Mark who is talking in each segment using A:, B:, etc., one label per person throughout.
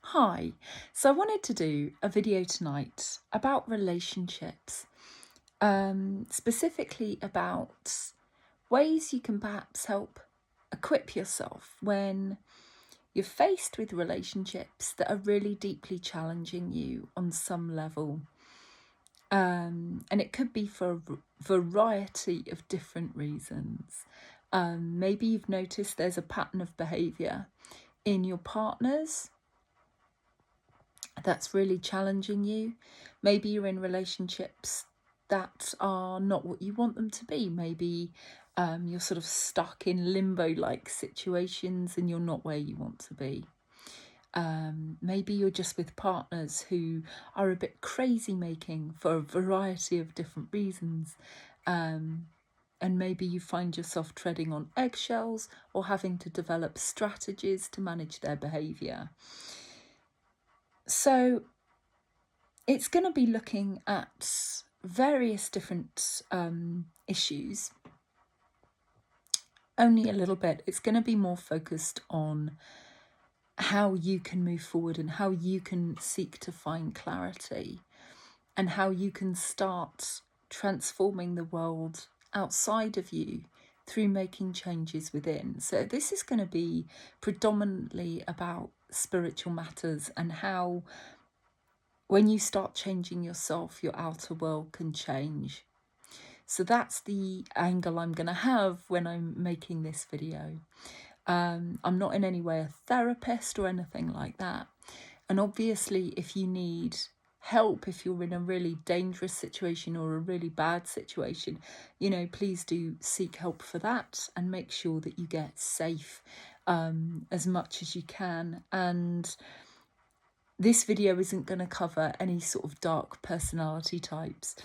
A: Hi, so I wanted to do a video tonight about relationships, specifically about ways you can perhaps help equip yourself when you're faced with relationships that are really deeply challenging you on some level. And it could be for a variety of different reasons. Maybe you've noticed there's a pattern of behaviour in your partners that's really challenging you. Maybe you're in relationships that are not what you want them to be. Maybe you're sort of stuck in limbo-like situations and you're not where you want to be. Maybe you're just with partners who are a bit crazy making for a variety of different reasons. And maybe you find yourself treading on eggshells or having to develop strategies to manage their behaviour. So it's going to be looking at various different issues, only a little bit. It's going to be more focused on how you can move forward and how you can seek to find clarity and how you can start transforming the world outside of you through making changes within. So this is going to be predominantly about spiritual matters and how when you start changing yourself, your outer world can change. So that's the angle I'm going to have when I'm making this video. I'm not in any way a therapist or anything like that. And obviously, if you need help, if you're in a really dangerous situation or a really bad situation, please do seek help for that and make sure that you get safe as much as you can. And this video isn't going to cover any sort of dark personality types.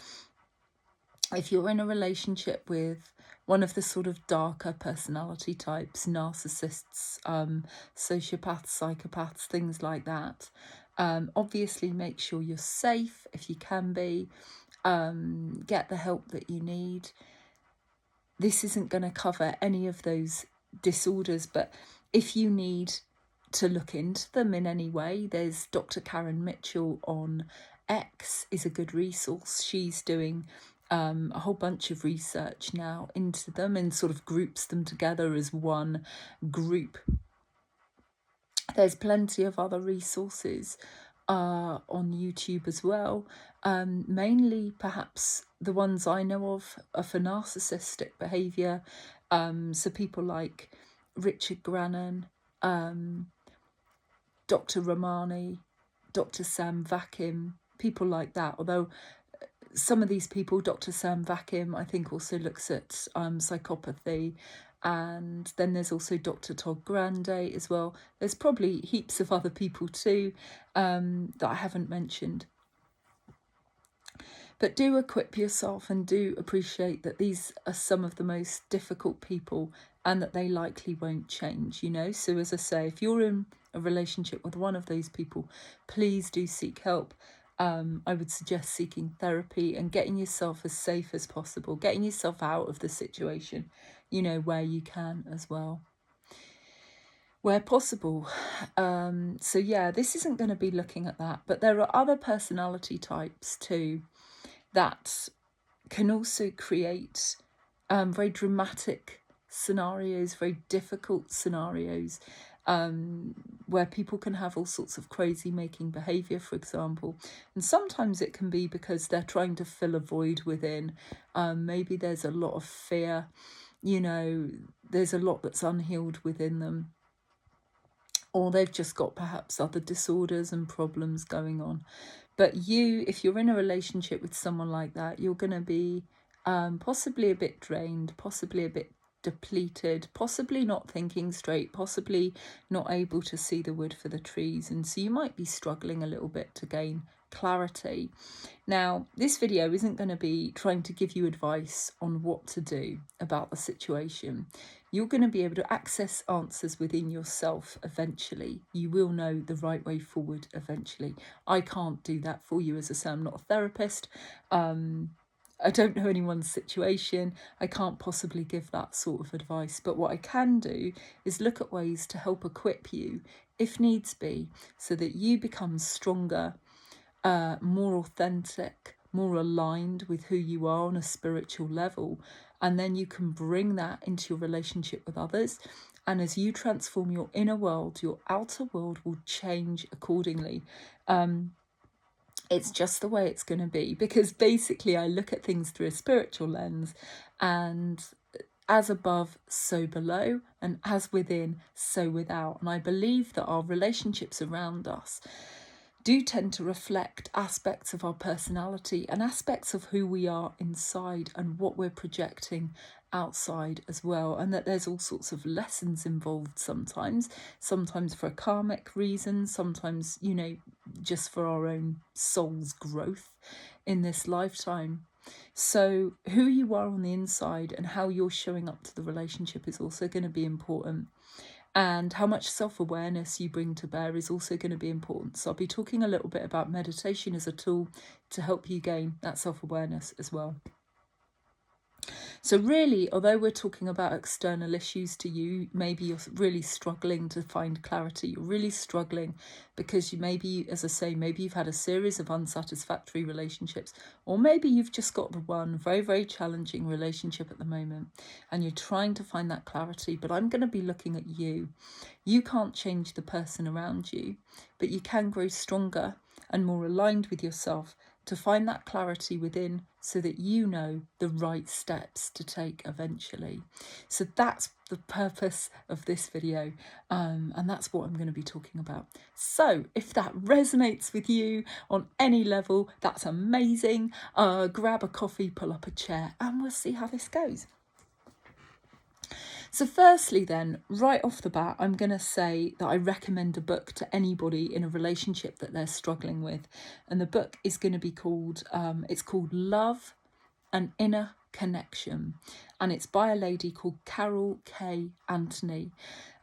A: If you're in a relationship with one of the sort of darker personality types, narcissists, sociopaths, psychopaths, things like that, obviously make sure you're safe if you can be. Get the help that you need. This isn't going to cover any of those disorders, but if you need to look into them in any way, there's Dr. Karen Mitchell on X is a good resource. She's doing a whole bunch of research now into them and sort of groups them together as one group. There's plenty of other resources on YouTube as well. Mainly perhaps the ones I know of are for narcissistic behaviour. So people like Richard Grannon, Dr. Romani, Dr. Sam Vakim, people like that. Although some of these people, Dr. Sam Vakim, I think also looks at psychopathy. And then there's also Dr. Todd Grande as well. There's probably heaps of other people too that I haven't mentioned. But do equip yourself and do appreciate that these are some of the most difficult people and that they likely won't change, So as I say, if you're in a relationship with one of those people, please do seek help. I would suggest seeking therapy and getting yourself as safe as possible, getting yourself out of the situation, where you can as well, where possible. So yeah, this isn't going to be looking at that, but there are other personality types too that can also create very dramatic scenarios, very difficult scenarios, where people can have all sorts of crazy making behaviour, for example. And sometimes it can be because they're trying to fill a void within. Maybe there's a lot of fear, there's a lot that's unhealed within them. Or they've just got perhaps other disorders and problems going on. But if you're in a relationship with someone like that, you're going to be possibly a bit drained, possibly a bit depleted, possibly not thinking straight, possibly not able to see the wood for the trees. And so you might be struggling a little bit to gain clarity. Now, this video isn't going to be trying to give you advice on what to do about the situation. You're going to be able to access answers within yourself eventually. You will know the right way forward eventually. I can't do that for you. As I say, I'm not a therapist. I don't know anyone's situation. I can't possibly give that sort of advice. But what I can do is look at ways to help equip you, if needs be, so that you become stronger, more authentic, more aligned with who you are on a spiritual level. And then you can bring that into your relationship with others. And as you transform your inner world, your outer world will change accordingly. It's just the way it's going to be, because basically I look at things through a spiritual lens, and as above, so below, and as within, so without. And I believe that our relationships around us do tend to reflect aspects of our personality and aspects of who we are inside and what we're projecting outside as well. And that there's all sorts of lessons involved sometimes for a karmic reason, sometimes, you know, just for our own soul's growth in this lifetime. So who you are on the inside and how you're showing up to the relationship is also going to be important. And how much self-awareness you bring to bear is also going to be important. So I'll be talking a little bit about meditation as a tool to help you gain that self-awareness as well. So really, although we're talking about external issues to you, maybe you're really struggling to find clarity. You're really struggling because you maybe, as I say, maybe you've had a series of unsatisfactory relationships, or maybe you've just got the one very, very challenging relationship at the moment and you're trying to find that clarity. But I'm going to be looking at you. You can't change the person around you, but you can grow stronger and more aligned with yourself to find that clarity within, so that you know the right steps to take eventually. So that's the purpose of this video, and that's what I'm going to be talking about. So if that resonates with you on any level, that's amazing. Grab a coffee, pull up a chair, and we'll see how this goes. So firstly then, right off the bat, I'm going to say that I recommend a book to anybody in a relationship that they're struggling with. And the book is going to be called, it's called Love, An Inner Connection. And it's by a lady called Carol K. Anthony.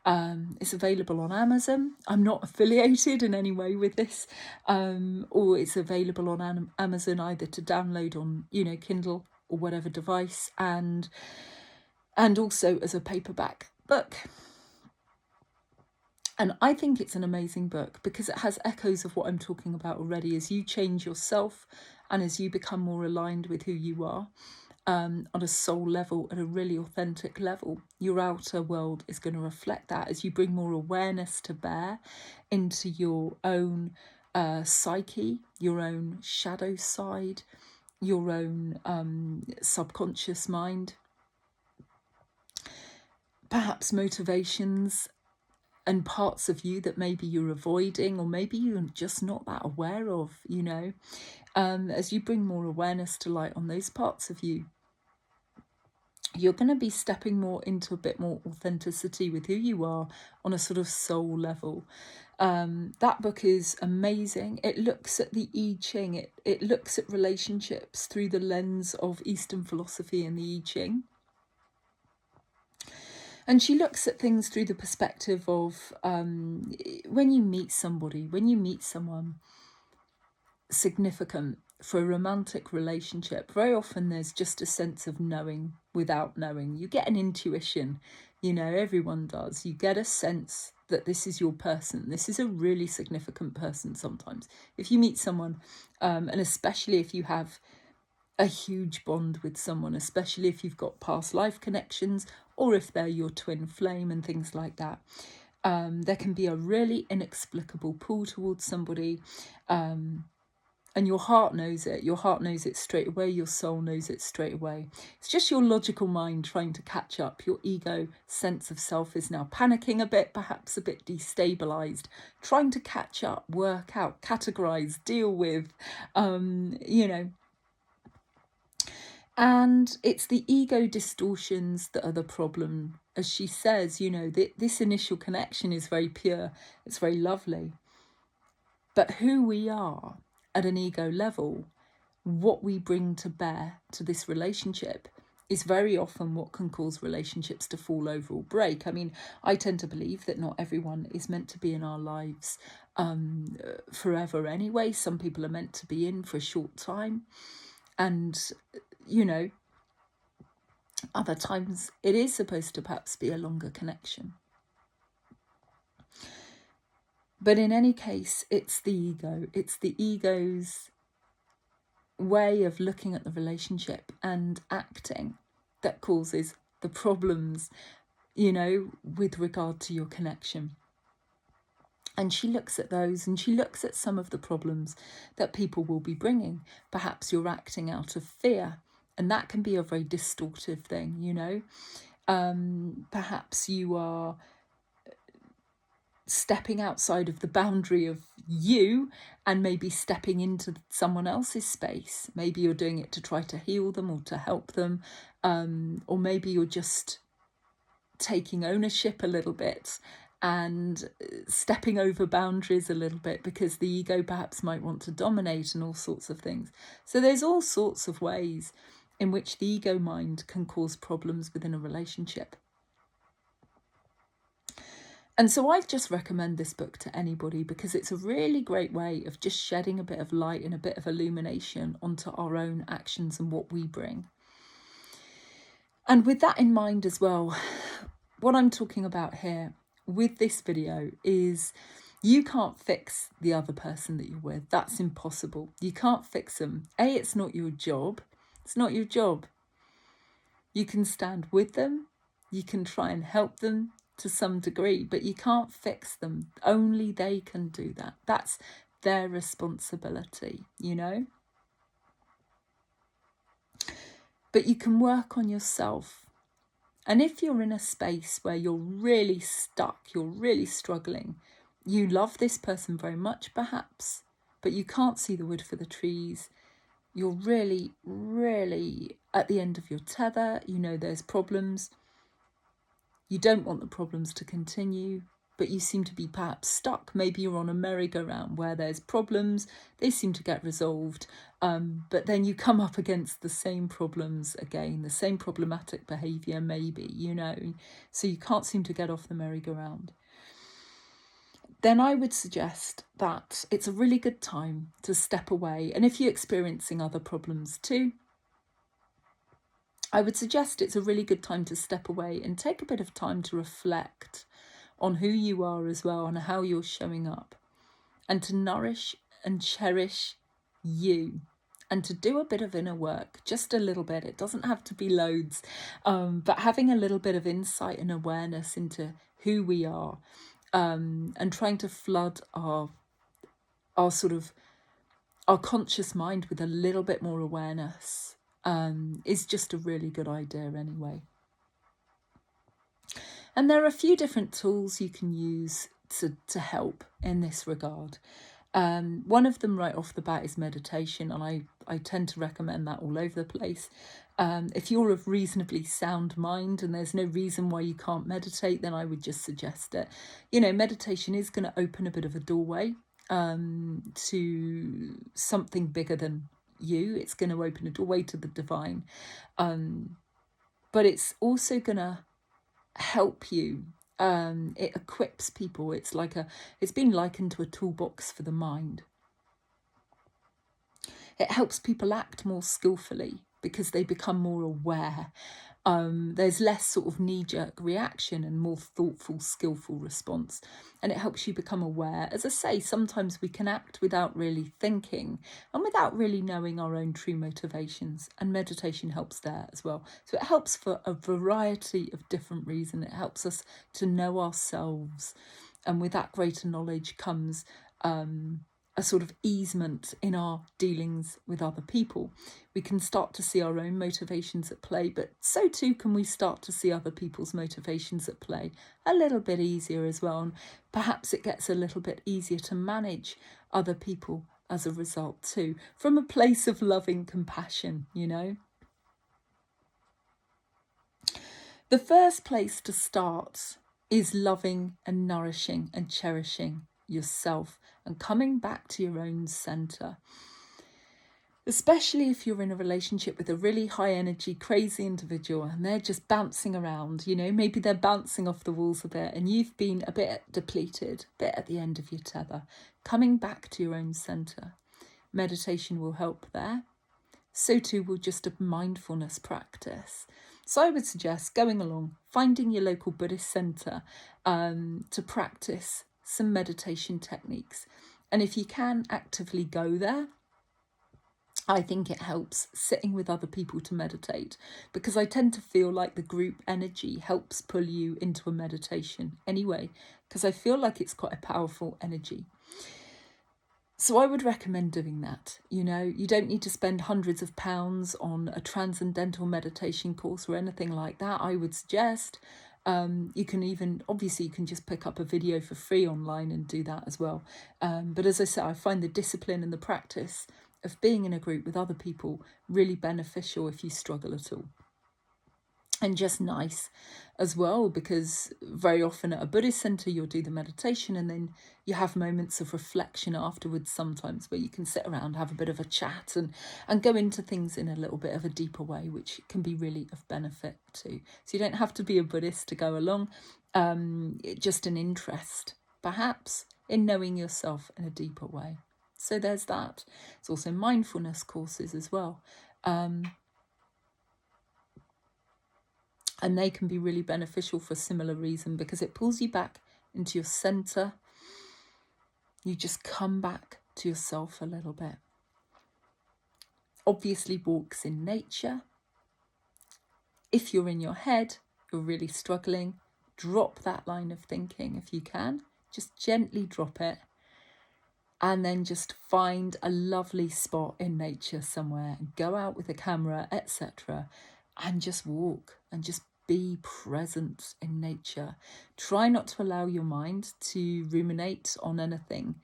A: It's available on Amazon. I'm not affiliated in any way with this, or it's available on Amazon either to download on, you know, Kindle or whatever device, and also as a paperback book. And I think it's an amazing book because it has echoes of what I'm talking about already. As you change yourself and as you become more aligned with who you are, on a soul level, at a really authentic level, your outer world is going to reflect that as you bring more awareness to bear into your own psyche, your own shadow side, your own subconscious mind, perhaps motivations and parts of you that maybe you're avoiding, or maybe you're just not that aware of, you know. As you bring more awareness to light on those parts of you, you're going to be stepping more into a bit more authenticity with who you are on a sort of soul level. That book is amazing. It looks at the I Ching. It looks at relationships through the lens of Eastern philosophy and the I Ching. And she looks at things through the perspective of when you meet someone significant for a romantic relationship, very often there's just a sense of knowing without knowing. You get an intuition, you know, everyone does. You get a sense that this is your person. This is a really significant person sometimes. If you meet someone, and especially if you have a huge bond with someone, especially if you've got past life connections, or if they're your twin flame and things like that. There can be a really inexplicable pull towards somebody, and your heart knows it. Your heart knows it straight away. Your soul knows it straight away. It's just your logical mind trying to catch up. Your ego sense of self is now panicking a bit, perhaps a bit destabilized, trying to catch up, work out, categorize, deal with, you know. And it's the ego distortions that are the problem. As she says, you know, this initial connection is very pure. It's very lovely. But who we are at an ego level, what we bring to bear to this relationship, is very often what can cause relationships to fall over or break. I mean, I tend to believe that not everyone is meant to be in our lives forever anyway. Some people are meant to be in for a short time. And you know, other times it is supposed to perhaps be a longer connection. But in any case, it's the ego. It's the ego's way of looking at the relationship and acting that causes the problems, you know, with regard to your connection. And she looks at those, and she looks at some of the problems that people will be bringing. Perhaps you're acting out of fear, and that can be a very distortive thing, you know. Perhaps you are stepping outside of the boundary of you and maybe stepping into someone else's space. Maybe you're doing it to try to heal them or to help them, or maybe you're just taking ownership a little bit and stepping over boundaries a little bit because the ego perhaps might want to dominate and all sorts of things. So there's all sorts of ways in which the ego mind can cause problems within a relationship. And so I just recommend this book to anybody because it's a really great way of just shedding a bit of light and a bit of illumination onto our own actions and what we bring. And with that in mind as well, what I'm talking about here with this video is you can't fix the other person that you're with. That's impossible. You can't fix them. It's not your job. It's not your job. You can stand with them. You can try and help them to some degree, but you can't fix them. Only they can do that. That's their responsibility, you know? But you can work on yourself. And if you're in a space where you're really stuck, you're really struggling, you love this person very much perhaps, but you can't see the wood for the trees, you're really, really at the end of your tether, you know there's problems, you don't want the problems to continue, but you seem to be perhaps stuck. Maybe you're on a merry-go-round where there's problems, they seem to get resolved, but then you come up against the same problems again, the same problematic behaviour maybe, you know, so you can't seem to get off the merry-go-round. Then I would suggest that it's a really good time to step away. And if you're experiencing other problems too, I would suggest it's a really good time to step away and take a bit of time to reflect on who you are as well and how you're showing up, and to nourish and cherish you, and to do a bit of inner work, just a little bit. It doesn't have to be loads, but having a little bit of insight and awareness into who we are, and trying to flood our conscious mind with a little bit more awareness is just a really good idea anyway. And there are a few different tools you can use to help in this regard. One of them right off the bat is meditation, and I tend to recommend that all over the place. If you're of reasonably sound mind and there's no reason why you can't meditate, then I would just suggest it. You know, meditation is going to open a bit of a doorway to something bigger than you. It's going to open a doorway to the divine, but it's also going to help you. It equips people. It's been likened to a toolbox for the mind. It helps people act more skillfully because they become more aware. There's less sort of knee-jerk reaction and more thoughtful, skillful response. And it helps you become aware. As I say, sometimes we can act without really thinking and without really knowing our own true motivations. And meditation helps there as well. So it helps for a variety of different reasons. It helps us to know ourselves. And with that greater knowledge comes a sort of easement in our dealings with other people. We can start to see our own motivations at play, but so too can we start to see other people's motivations at play a little bit easier as well. And perhaps it gets a little bit easier to manage other people as a result too, from a place of loving compassion, you know. The first place to start is loving and nourishing and cherishing yourself and coming back to your own centre. Especially if you're in a relationship with a really high energy, crazy individual and they're just bouncing around, you know, maybe they're bouncing off the walls a bit and you've been a bit depleted, a bit at the end of your tether. Coming back to your own centre. Meditation will help there. so too will just a mindfulness practice. So I would suggest going along, finding your local Buddhist centre to practice some meditation techniques. And if you can actively go there, I think it helps sitting with other people to meditate, because I tend to feel like the group energy helps pull you into a meditation anyway, because I feel like it's quite a powerful energy. So I would recommend doing that. You know, you don't need to spend hundreds of pounds on a transcendental meditation course or anything like that. I would suggest you can even, obviously you can just pick up a video for free online and do that as well. But as I said, I find the discipline and the practice of being in a group with other people really beneficial if you struggle at all. And just nice as well, because very often at a Buddhist centre you'll do the meditation and then you have moments of reflection afterwards sometimes, where you can sit around, have a bit of a chat and go into things in a little bit of a deeper way, which can be really of benefit too. So you don't have to be a Buddhist to go along, just an interest perhaps in knowing yourself in a deeper way. So there's that. It's also mindfulness courses as well. And they can be really beneficial for a similar reason, because it pulls you back into your centre. You just come back to yourself a little bit. Obviously, walks in nature. If you're in your head, you're really struggling, drop that line of thinking if you can. Just gently drop it. And then just find a lovely spot in nature somewhere, and go out with a camera, etc. and just walk and just be present in nature. Try not to allow your mind to ruminate on anything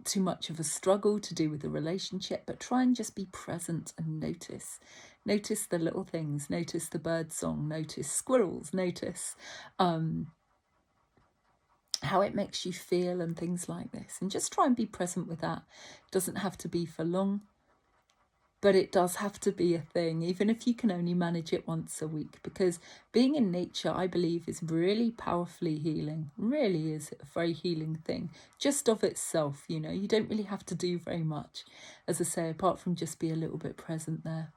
A: too much of a struggle to do with the relationship, but try and just be present and notice. Notice the little things, notice the bird song, notice squirrels, notice how it makes you feel and things like this. And just try and be present with that. It doesn't have to be for long, but it does have to be a thing, even if you can only manage it once a week, because being in nature, I believe, is really powerfully healing. Really is a very healing thing, just of itself. You know, you don't really have to do very much, as I say, apart from just be a little bit present there.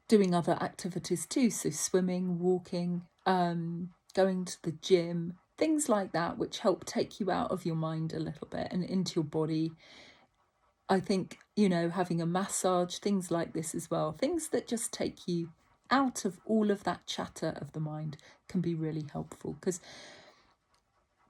A: Doing other activities too, so swimming, walking, going to the gym, things like that, which help take you out of your mind a little bit and into your body. I think, you know, having a massage, things like this as well, things that just take you out of all of that chatter of the mind can be really helpful, because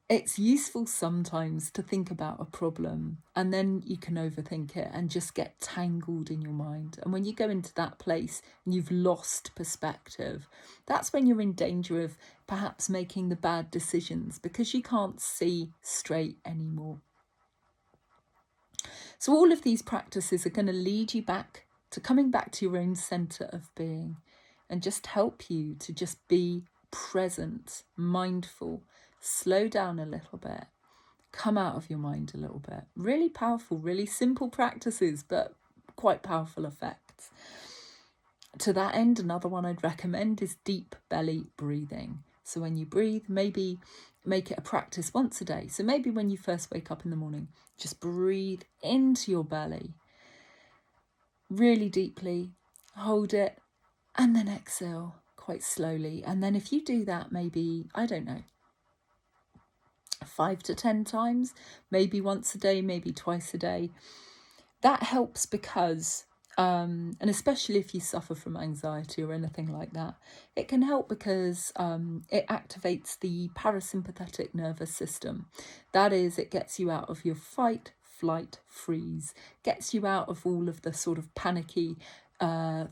A: it's useful sometimes to think about a problem and then you can overthink it and just get tangled in your mind. And when you go into that place and you've lost perspective, that's when you're in danger of perhaps making the bad decisions, because you can't see straight anymore. So all of these practices are going to lead you back to coming back to your own centre of being, and just help you to just be present, mindful, slow down a little bit, come out of your mind a little bit. Really powerful, really simple practices, but quite powerful effects. To that end, another one I'd recommend is deep belly breathing. So when you breathe, maybe make it a practice once a day. So maybe when you first wake up in the morning, just breathe into your belly really deeply, hold it, and then exhale quite slowly. And then if you do that, maybe, I don't know, 5 to 10 times, maybe once a day, maybe twice a day, that helps because, and especially if you suffer from anxiety or anything like that, it can help because it activates the parasympathetic nervous system. That is, it gets you out of your fight, flight, freeze, gets you out of all of the sort of panicky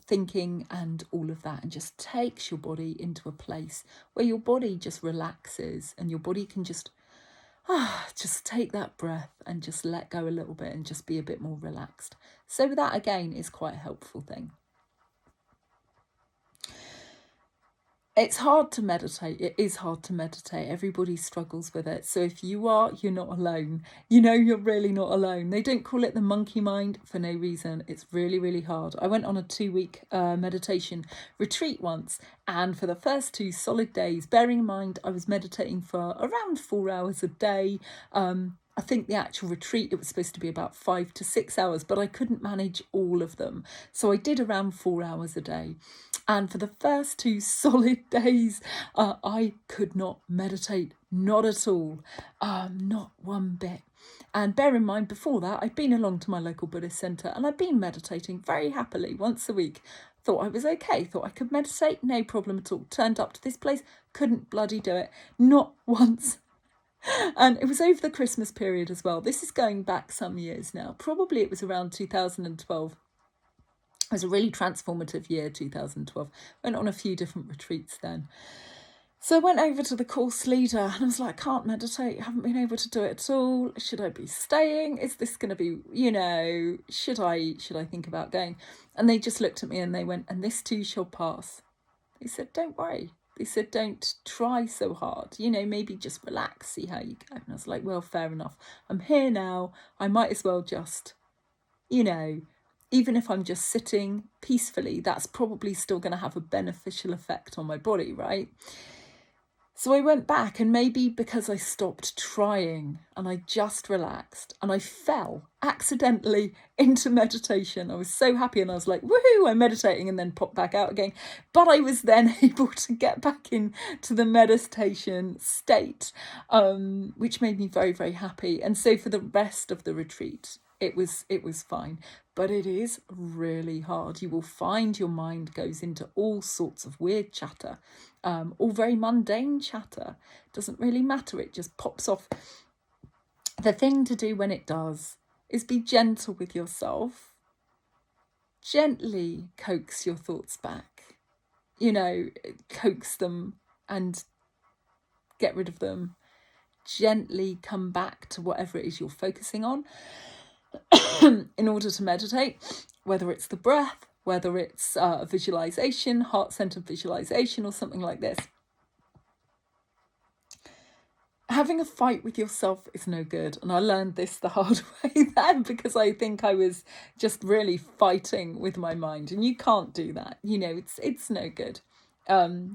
A: thinking and all of that, and just takes your body into a place where your body just relaxes and your body can just take that breath and just let go a little bit and just be a bit more relaxed. So that again is quite a helpful thing. It's hard to meditate. It is hard to meditate. Everybody struggles with it. So if you are, you're not alone. You know, you're really not alone. They don't call it the monkey mind for no reason. It's really, really hard. I went on a 2-week meditation retreat once, and for the first 2 solid days, bearing in mind I was meditating for around 4 hours a day, I think the actual retreat, it was supposed to be about 5 to 6 hours, but I couldn't manage all of them. So I did around 4 hours a day. And for the first 2 solid days, I could not meditate, not at all, not one bit. And bear in mind, before that, I'd been along to my local Buddhist centre and I'd been meditating very happily once a week. Thought I was okay, thought I could meditate, no problem at all. Turned up to this place, couldn't bloody do it, not once. And it was over the Christmas period as well. This is going back some years now. Probably it was around 2012. It was a really transformative year, 2012. Went on a few different retreats then. So I went over to the course leader and I was like, can't meditate, haven't been able to do it at all. Should I be staying? Is this going to be, should I think about going? And they just looked at me and they went, and this too shall pass. They said, don't worry. They said, don't try so hard, maybe just relax, see how you go. And I was like, well, fair enough. I'm here now. I might as well just, even if I'm just sitting peacefully, that's probably still going to have a beneficial effect on my body, right? So I went back, and maybe because I stopped trying and I just relaxed and I fell accidentally into meditation. I was so happy and I was like, woohoo, I'm meditating, and then popped back out again. But I was then able to get back into the meditation state, which made me very, very happy. And so for the rest of the retreat, it was fine. But it is really hard. You will find your mind goes into all sorts of weird chatter, all very mundane chatter. Doesn't really matter. It just pops off. The thing to do when it does is be gentle with yourself. Gently coax your thoughts back. Coax them and get rid of them. Gently come back to whatever it is you're focusing on in order to meditate, whether it's the breath, whether it's a visualization, heart-centered visualization, or something like this. Having a fight with yourself is no good. And I learned this the hard way then, because I think I was just really fighting with my mind. And you can't do that. It's no good.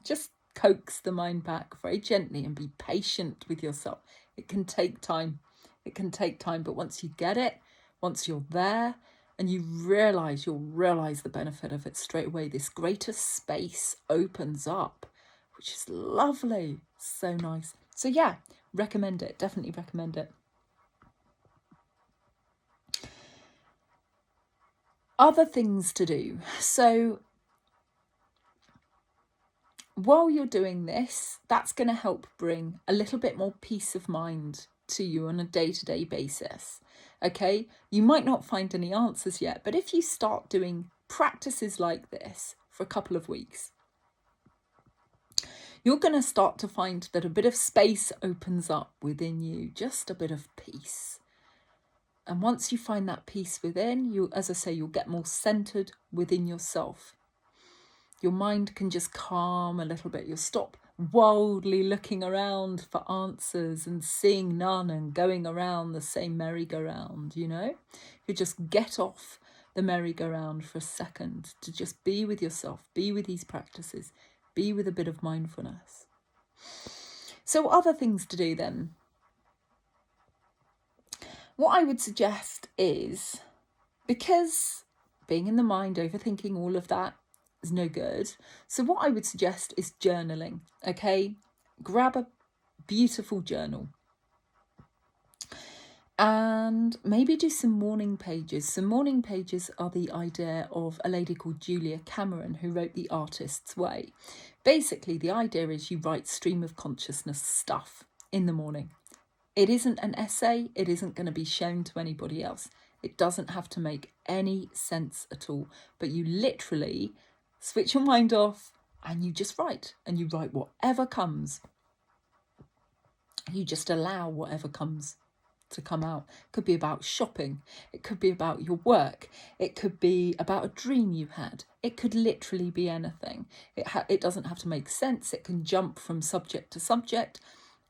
A: Just coax the mind back very gently and be patient with yourself. It can take time. But once you get it, once you're there and you'll realise the benefit of it straight away. This greater space opens up, which is lovely. So nice. So yeah, recommend it. Definitely recommend it. Other things to do. So while you're doing this, that's going to help bring a little bit more peace of mind to you on a day-to-day basis. Okay, you might not find any answers yet, but if you start doing practices like this for a couple of weeks, you're going to start to find that a bit of space opens up within you, just a bit of peace. And once you find that peace within, you'll get more centered within yourself. Your mind can just calm a little bit. You'll stop wildly looking around for answers and seeing none and going around the same merry-go-round, You just get off the merry-go-round for a second to just be with yourself, be with these practices, be with a bit of mindfulness. So other things to do then. What I would suggest is, because being in the mind, overthinking, all of that is no good. So what I would suggest is journaling, okay? Grab a beautiful journal and maybe do some morning pages. Some morning pages are the idea of a lady called Julia Cameron, who wrote The Artist's Way. Basically, the idea is you write stream of consciousness stuff in the morning. It isn't an essay. It isn't going to be shown to anybody else. It doesn't have to make any sense at all. But you literally switch your mind off and you just write. And you write whatever comes. You just allow whatever comes to come out. It could be about shopping. It could be about your work. It could be about a dream you had. It could literally be anything. It doesn't have to make sense. It can jump from subject to subject.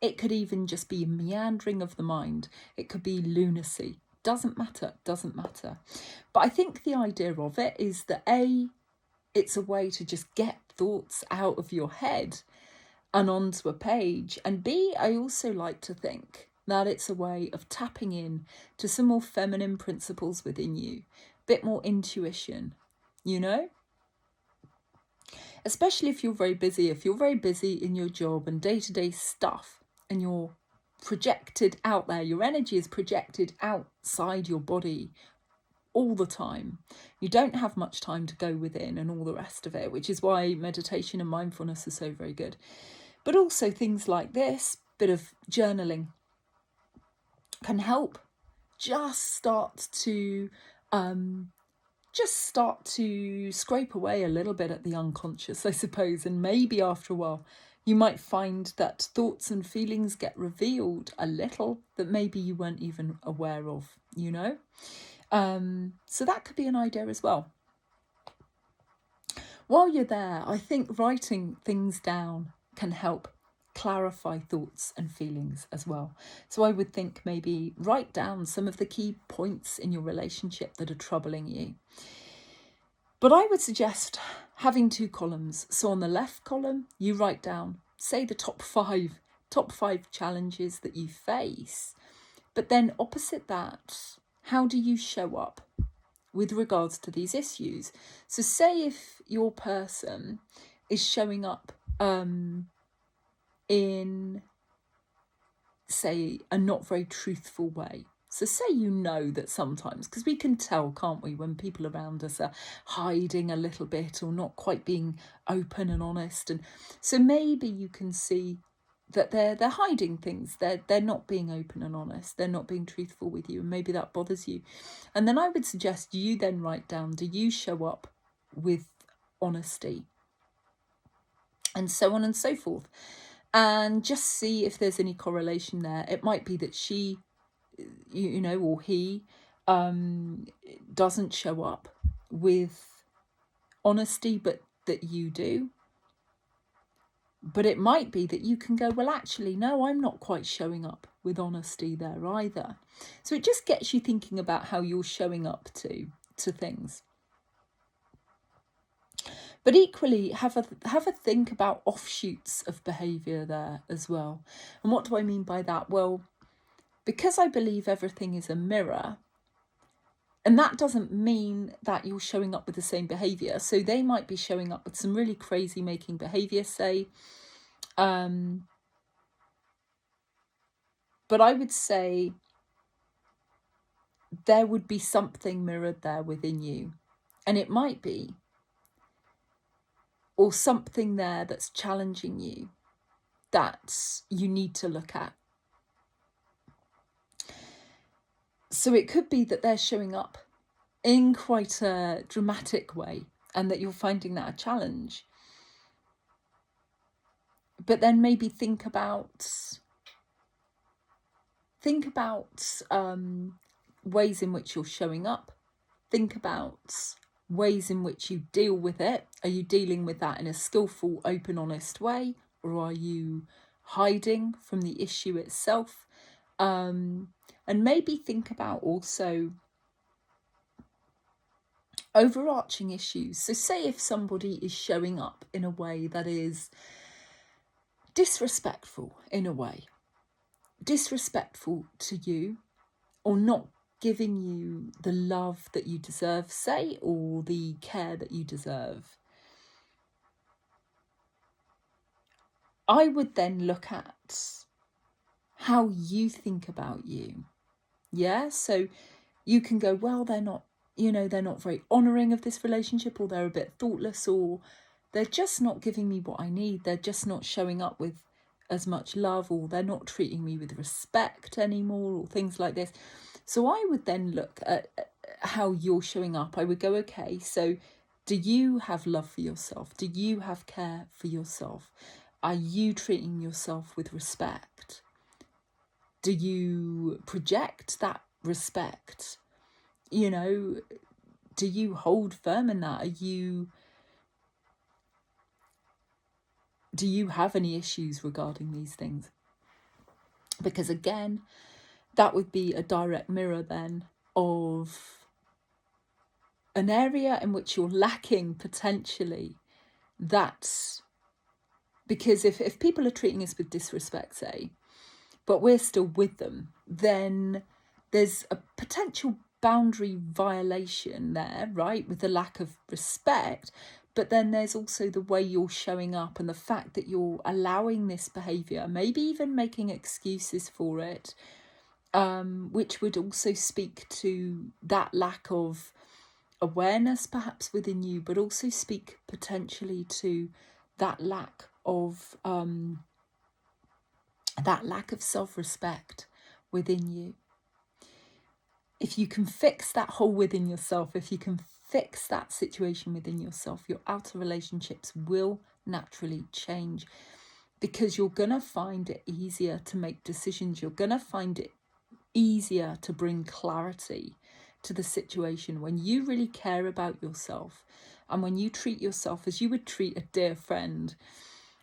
A: It could even just be meandering of the mind. It could be lunacy. Doesn't matter. But I think the idea of it is that A, it's a way to just get thoughts out of your head and onto a page. And B, I also like to think that it's a way of tapping in to some more feminine principles within you, a bit more intuition, you know? Especially if you're very busy, in your job and day-to-day stuff, and you're projected out there, your energy is projected outside your body all the time. You don't have much time to go within and all the rest of it, which is why meditation and mindfulness are so very good. But also things like this, bit of journaling can help just start to scrape away a little bit at the unconscious, I suppose. And maybe after a while, you might find that thoughts and feelings get revealed a little that maybe you weren't even aware of, you know? So that could be an idea as well. While you're there, I think writing things down can help clarify thoughts and feelings as well. So I would think maybe write down some of the key points in your relationship that are troubling you. But I would suggest having 2 columns. So on the left column, you write down, say, the top five challenges that you face. But then opposite that, how do you show up with regards to these issues? So say if your person is showing up in, say, a not very truthful way. So say you know that sometimes, because we can tell, can't we, when people around us are hiding a little bit or not quite being open and honest. And so maybe you can see that they're hiding things. They're not being open and honest. They're not being truthful with you, and maybe that bothers you. And then I would suggest you then write down, do you show up with honesty? And so on and so forth. And just see if there's any correlation there. It might be that she, you know, or he doesn't show up with honesty, but that you do. But it might be that you can go, well, actually, no, I'm not quite showing up with honesty there either. So it just gets you thinking about how you're showing up to things. But equally, have a think about offshoots of behaviour there as well. And what do I mean by that? Well, because I believe everything is a mirror, and that doesn't mean that you're showing up with the same behaviour. So they might be showing up with some really crazy making behaviour, say. But I would say there would be something mirrored there within you. And it might be, or something there that's challenging you that you need to look at. So it could be that they're showing up in quite a dramatic way and that you're finding that a challenge. But then maybe think about ways in which you're showing up. Think about ways in which you deal with it. Are you dealing with that in a skillful, open, honest way? Or are you hiding from the issue itself? And maybe think about also overarching issues. So say if somebody is showing up in a way that is disrespectful, disrespectful to you, or not giving you the love that you deserve, say, or the care that you deserve, I would then look at how you think about you. Yeah, so you can go, well, they're not very honouring of this relationship, or they're a bit thoughtless, or they're just not giving me what I need. They're just not showing up with as much love, or they're not treating me with respect anymore, or things like this. So I would then look at how you're showing up. I would go, okay, so do you have love for yourself? Do you have care for yourself? Are you treating yourself with respect? Do you project that respect? You know, do you hold firm in that? Do you have any issues regarding these things? Because again, that would be a direct mirror then of an area in which you're lacking potentially. That's because if people are treating us with disrespect, say, but we're still with them, then there's a potential boundary violation there, right, with the lack of respect. But then there's also the way you're showing up and the fact that you're allowing this behaviour, maybe even making excuses for it, which would also speak to that lack of awareness perhaps within you, but also speak potentially to that lack of self-respect within you. If you can fix that hole within yourself, if you can fix that situation within yourself, your outer relationships will naturally change, because you're going to find it easier to make decisions. You're going to find it easier to bring clarity to the situation when you really care about yourself, and when you treat yourself as you would treat a dear friend,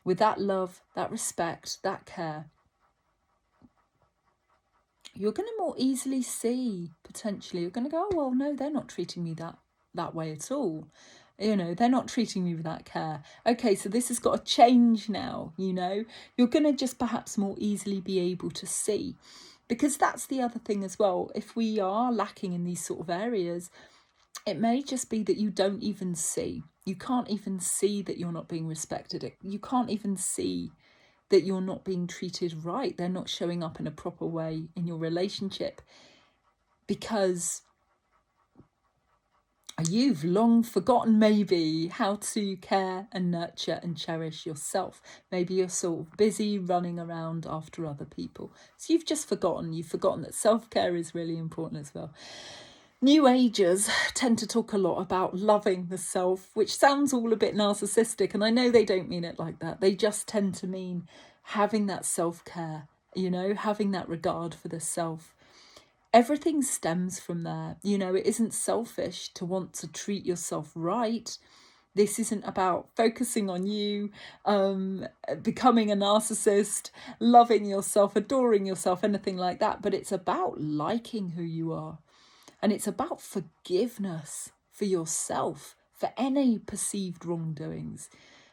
A: with that love, that respect, that care. You're going to more easily see, potentially, you're going to go, oh, well, no, they're not treating me that way at all. You know, they're not treating me with that care. Okay, so this has got to change now, you know. You're going to just perhaps more easily be able to see. Because that's the other thing as well. If we are lacking in these sort of areas, it may just be that you don't even see. You can't even see that you're not being respected. You can't even see that you're not being treated right. They're not showing up in a proper way in your relationship, because you've long forgotten maybe how to care and nurture and cherish yourself. Maybe you're sort of busy running around after other people. So you've just forgotten. You've forgotten that self-care is really important as well. New Agers tend to talk a lot about loving the self, which sounds all a bit narcissistic. And I know they don't mean it like that. They just tend to mean having that self-care, you know, having that regard for the self. Everything stems from there. You know, it isn't selfish to want to treat yourself right. This isn't about focusing on you, becoming a narcissist, loving yourself, adoring yourself, anything like that. But it's about liking who you are. And it's about forgiveness for yourself for any perceived wrongdoings.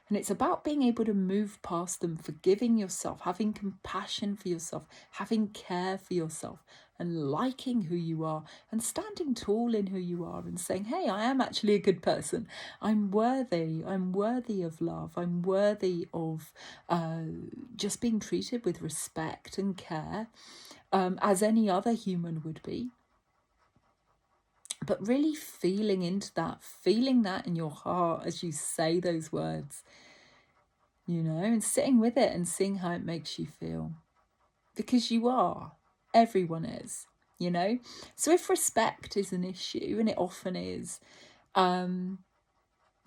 A: And it's about being able to move past them, forgiving yourself, having compassion for yourself, having care for yourself, and liking who you are, and standing tall in who you are, and saying, hey, I am actually a good person. I'm worthy of love. I'm worthy of just being treated with respect and care, as any other human would be. But really feeling into that, feeling that in your heart as you say those words, you know, and sitting with it and seeing how it makes you feel. Because you are. Everyone is, you know. So if respect is an issue, and it often is, then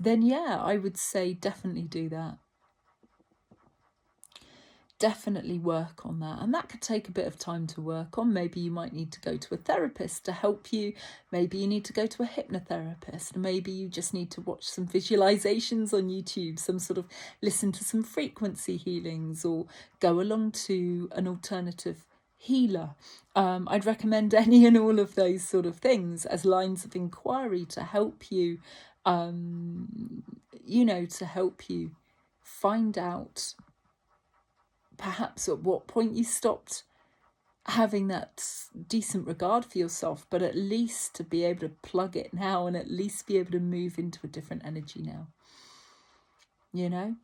A: yeah, I would say definitely do that. Definitely work on that. And that could take a bit of time to work on. Maybe you might need to go to a therapist to help you. Maybe you need to go to a hypnotherapist. Maybe you just need to watch some visualizations on YouTube, listen to some frequency healings, or go along to an alternative healer. I'd recommend any and all of those sort of things as lines of inquiry to help you, to help you find out perhaps at what point you stopped having that decent regard for yourself, but at least to be able to plug it now, and at least be able to move into a different energy now, you know?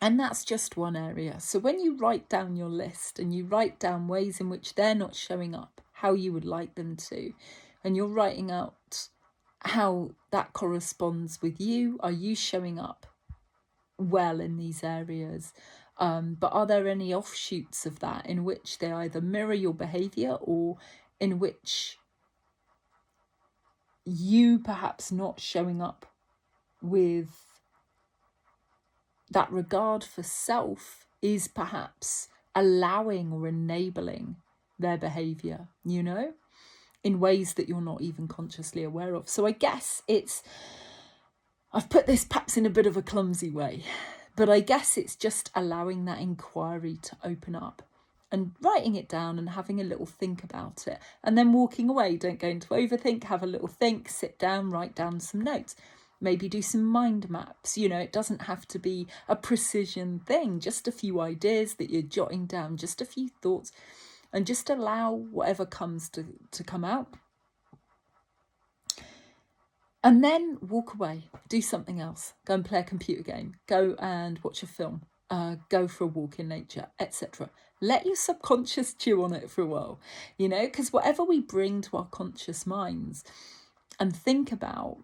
A: And that's just one area. So when you write down your list and you write down ways in which they're not showing up how you would like them to, and you're writing out how that corresponds with you, are you showing up well in these areas? But are there any offshoots of that in which they either mirror your behaviour, or in which you perhaps not showing up with that regard for self is perhaps allowing or enabling their behaviour, you know, in ways that you're not even consciously aware of? So I guess I've put this perhaps in a bit of a clumsy way, but I guess it's just allowing that inquiry to open up and writing it down and having a little think about it, and then walking away. Don't go into overthink, have a little think, sit down, write down some notes. Maybe do some mind maps. You know, it doesn't have to be a precision thing, just a few ideas that you're jotting down, just a few thoughts, and just allow whatever comes to come out. And then walk away, do something else, go and play a computer game, go and watch a film, go for a walk in nature, etc. Let your subconscious chew on it for a while, you know, because whatever we bring to our conscious minds and think about,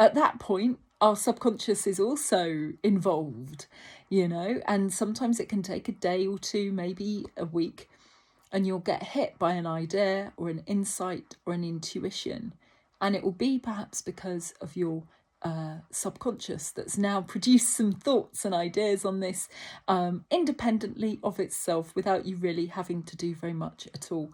A: at that point, our subconscious is also involved, you know, and sometimes it can take a day or two, maybe a week, and you'll get hit by an idea or an insight or an intuition. And it will be perhaps because of your subconscious that's now produced some thoughts and ideas on this independently of itself without you really having to do very much at all.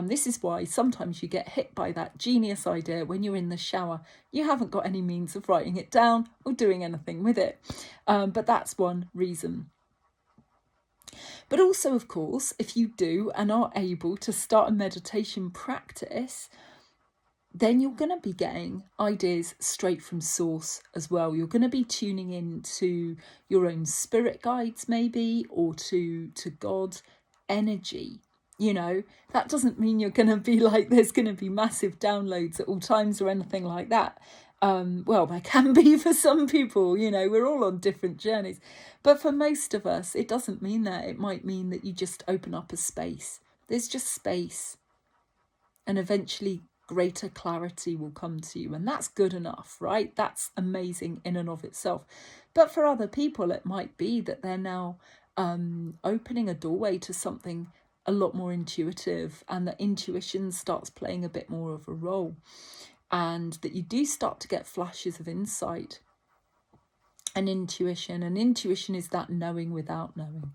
A: This is why sometimes you get hit by that genius idea when you're in the shower. You haven't got any means of writing it down or doing anything with it. But that's one reason. But also, of course, if you do and are able to start a meditation practice, then you're going to be getting ideas straight from source as well. You're going to be tuning in to your own spirit guides, maybe, or to God's energy. You know, that doesn't mean you're going to be like, there's going to be massive downloads at all times or anything like that. Well, there can be for some people, you know, we're all on different journeys. But for most of us, it doesn't mean that. It might mean that you just open up a space. There's just space. And eventually greater clarity will come to you. And that's good enough, right? That's amazing in and of itself. But for other people, it might be that they're now opening a doorway to something a lot more intuitive, and that intuition starts playing a bit more of a role, and that you do start to get flashes of insight and intuition. And intuition is that knowing without knowing.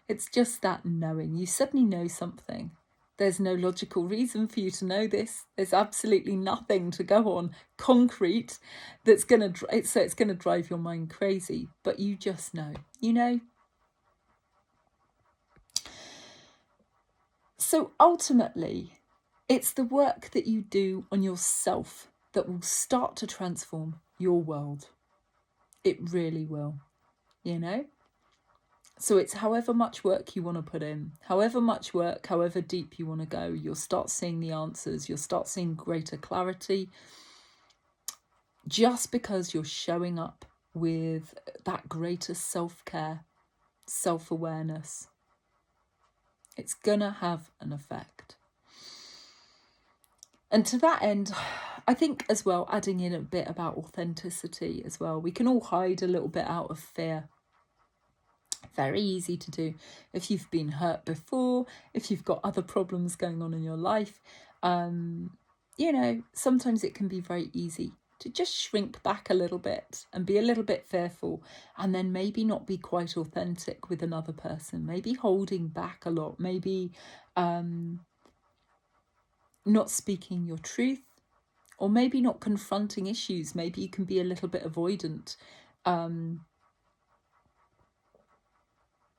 A: It's just that knowing. You suddenly know something. There's no logical reason for you to know this. There's absolutely nothing to go on concrete that's going to, so it's going to drive your mind crazy, but you just know, you know. So ultimately, it's the work that you do on yourself that will start to transform your world. It really will, you know. So it's however much work you want to put in, however much work, however deep you want to go, you'll start seeing the answers, you'll start seeing greater clarity, just because you're showing up with that greater self-care, self-awareness. It's gonna have an effect. And to that end, I think as well, adding in a bit about authenticity as well. We can all hide a little bit out of fear. Very easy to do if you've been hurt before, if you've got other problems going on in your life. You know, sometimes it can be very easy to just shrink back a little bit and be a little bit fearful, and then maybe not be quite authentic with another person, maybe holding back a lot, maybe not speaking your truth, or maybe not confronting issues. Maybe you can be a little bit avoidant.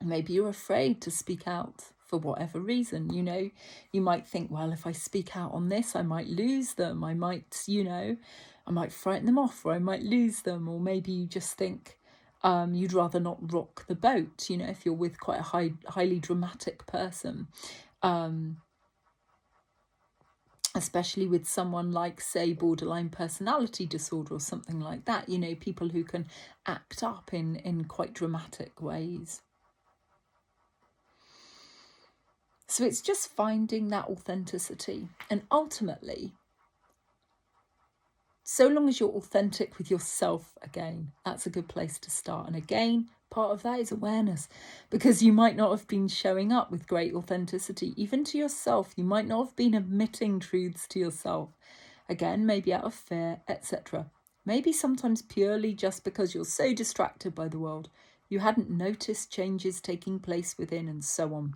A: Maybe you're afraid to speak out for whatever reason. You know, you might think, well, if I speak out on this, I might lose them. I might, you know, I might frighten them off, or I might lose them. Or maybe you just think you'd rather not rock the boat, you know, if you're with quite a highly dramatic person. Especially with someone like, say, borderline personality disorder or something like that, you know, people who can act up in quite dramatic ways. So it's just finding that authenticity. And ultimately, so long as you're authentic with yourself, again, that's a good place to start. And again, part of that is awareness, because you might not have been showing up with great authenticity, even to yourself. You might not have been admitting truths to yourself. Again, maybe out of fear, etc. Maybe sometimes purely just because you're so distracted by the world, you hadn't noticed changes taking place within, and so on.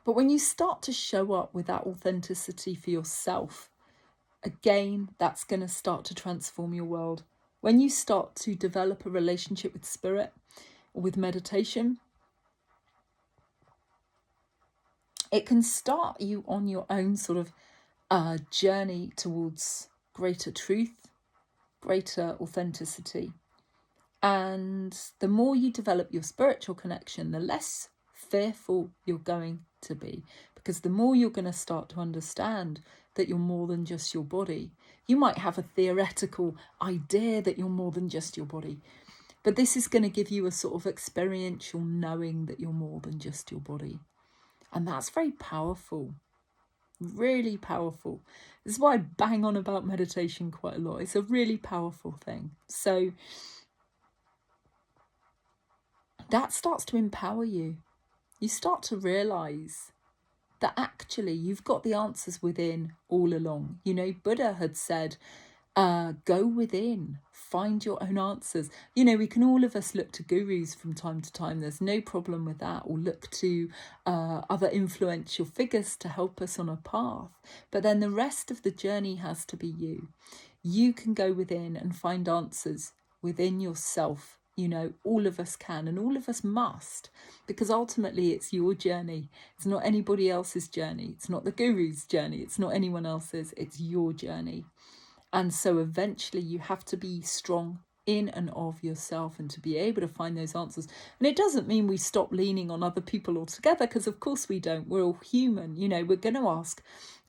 A: But when you start to show up with that authenticity for yourself, again, that's going to start to transform your world. When you start to develop a relationship with spirit or with meditation, it can start you on your own sort of journey towards greater truth, greater authenticity. And the more you develop your spiritual connection, the less fearful you're going to be, because the more you're going to start to understand that you're more than just your body. You might have a theoretical idea that you're more than just your body, but this is going to give you a sort of experiential knowing that you're more than just your body. And that's very powerful, really powerful. This is why I bang on about meditation quite a lot. It's a really powerful thing. So that starts to empower you. You start to realise that actually you've got the answers within all along. You know, Buddha had said, go within, find your own answers. You know, we can all of us look to gurus from time to time. There's no problem with that. Or look to other influential figures to help us on a path. But then the rest of the journey has to be you. You can go within and find answers within yourself. You know, all of us can, and all of us must, because ultimately it's your journey. It's not anybody else's journey. It's not the guru's journey. It's not anyone else's. It's your journey. And so eventually you have to be strong in and of yourself and to be able to find those answers. And it doesn't mean we stop leaning on other people altogether, because of course we don't. We're all human. You know, we're going to ask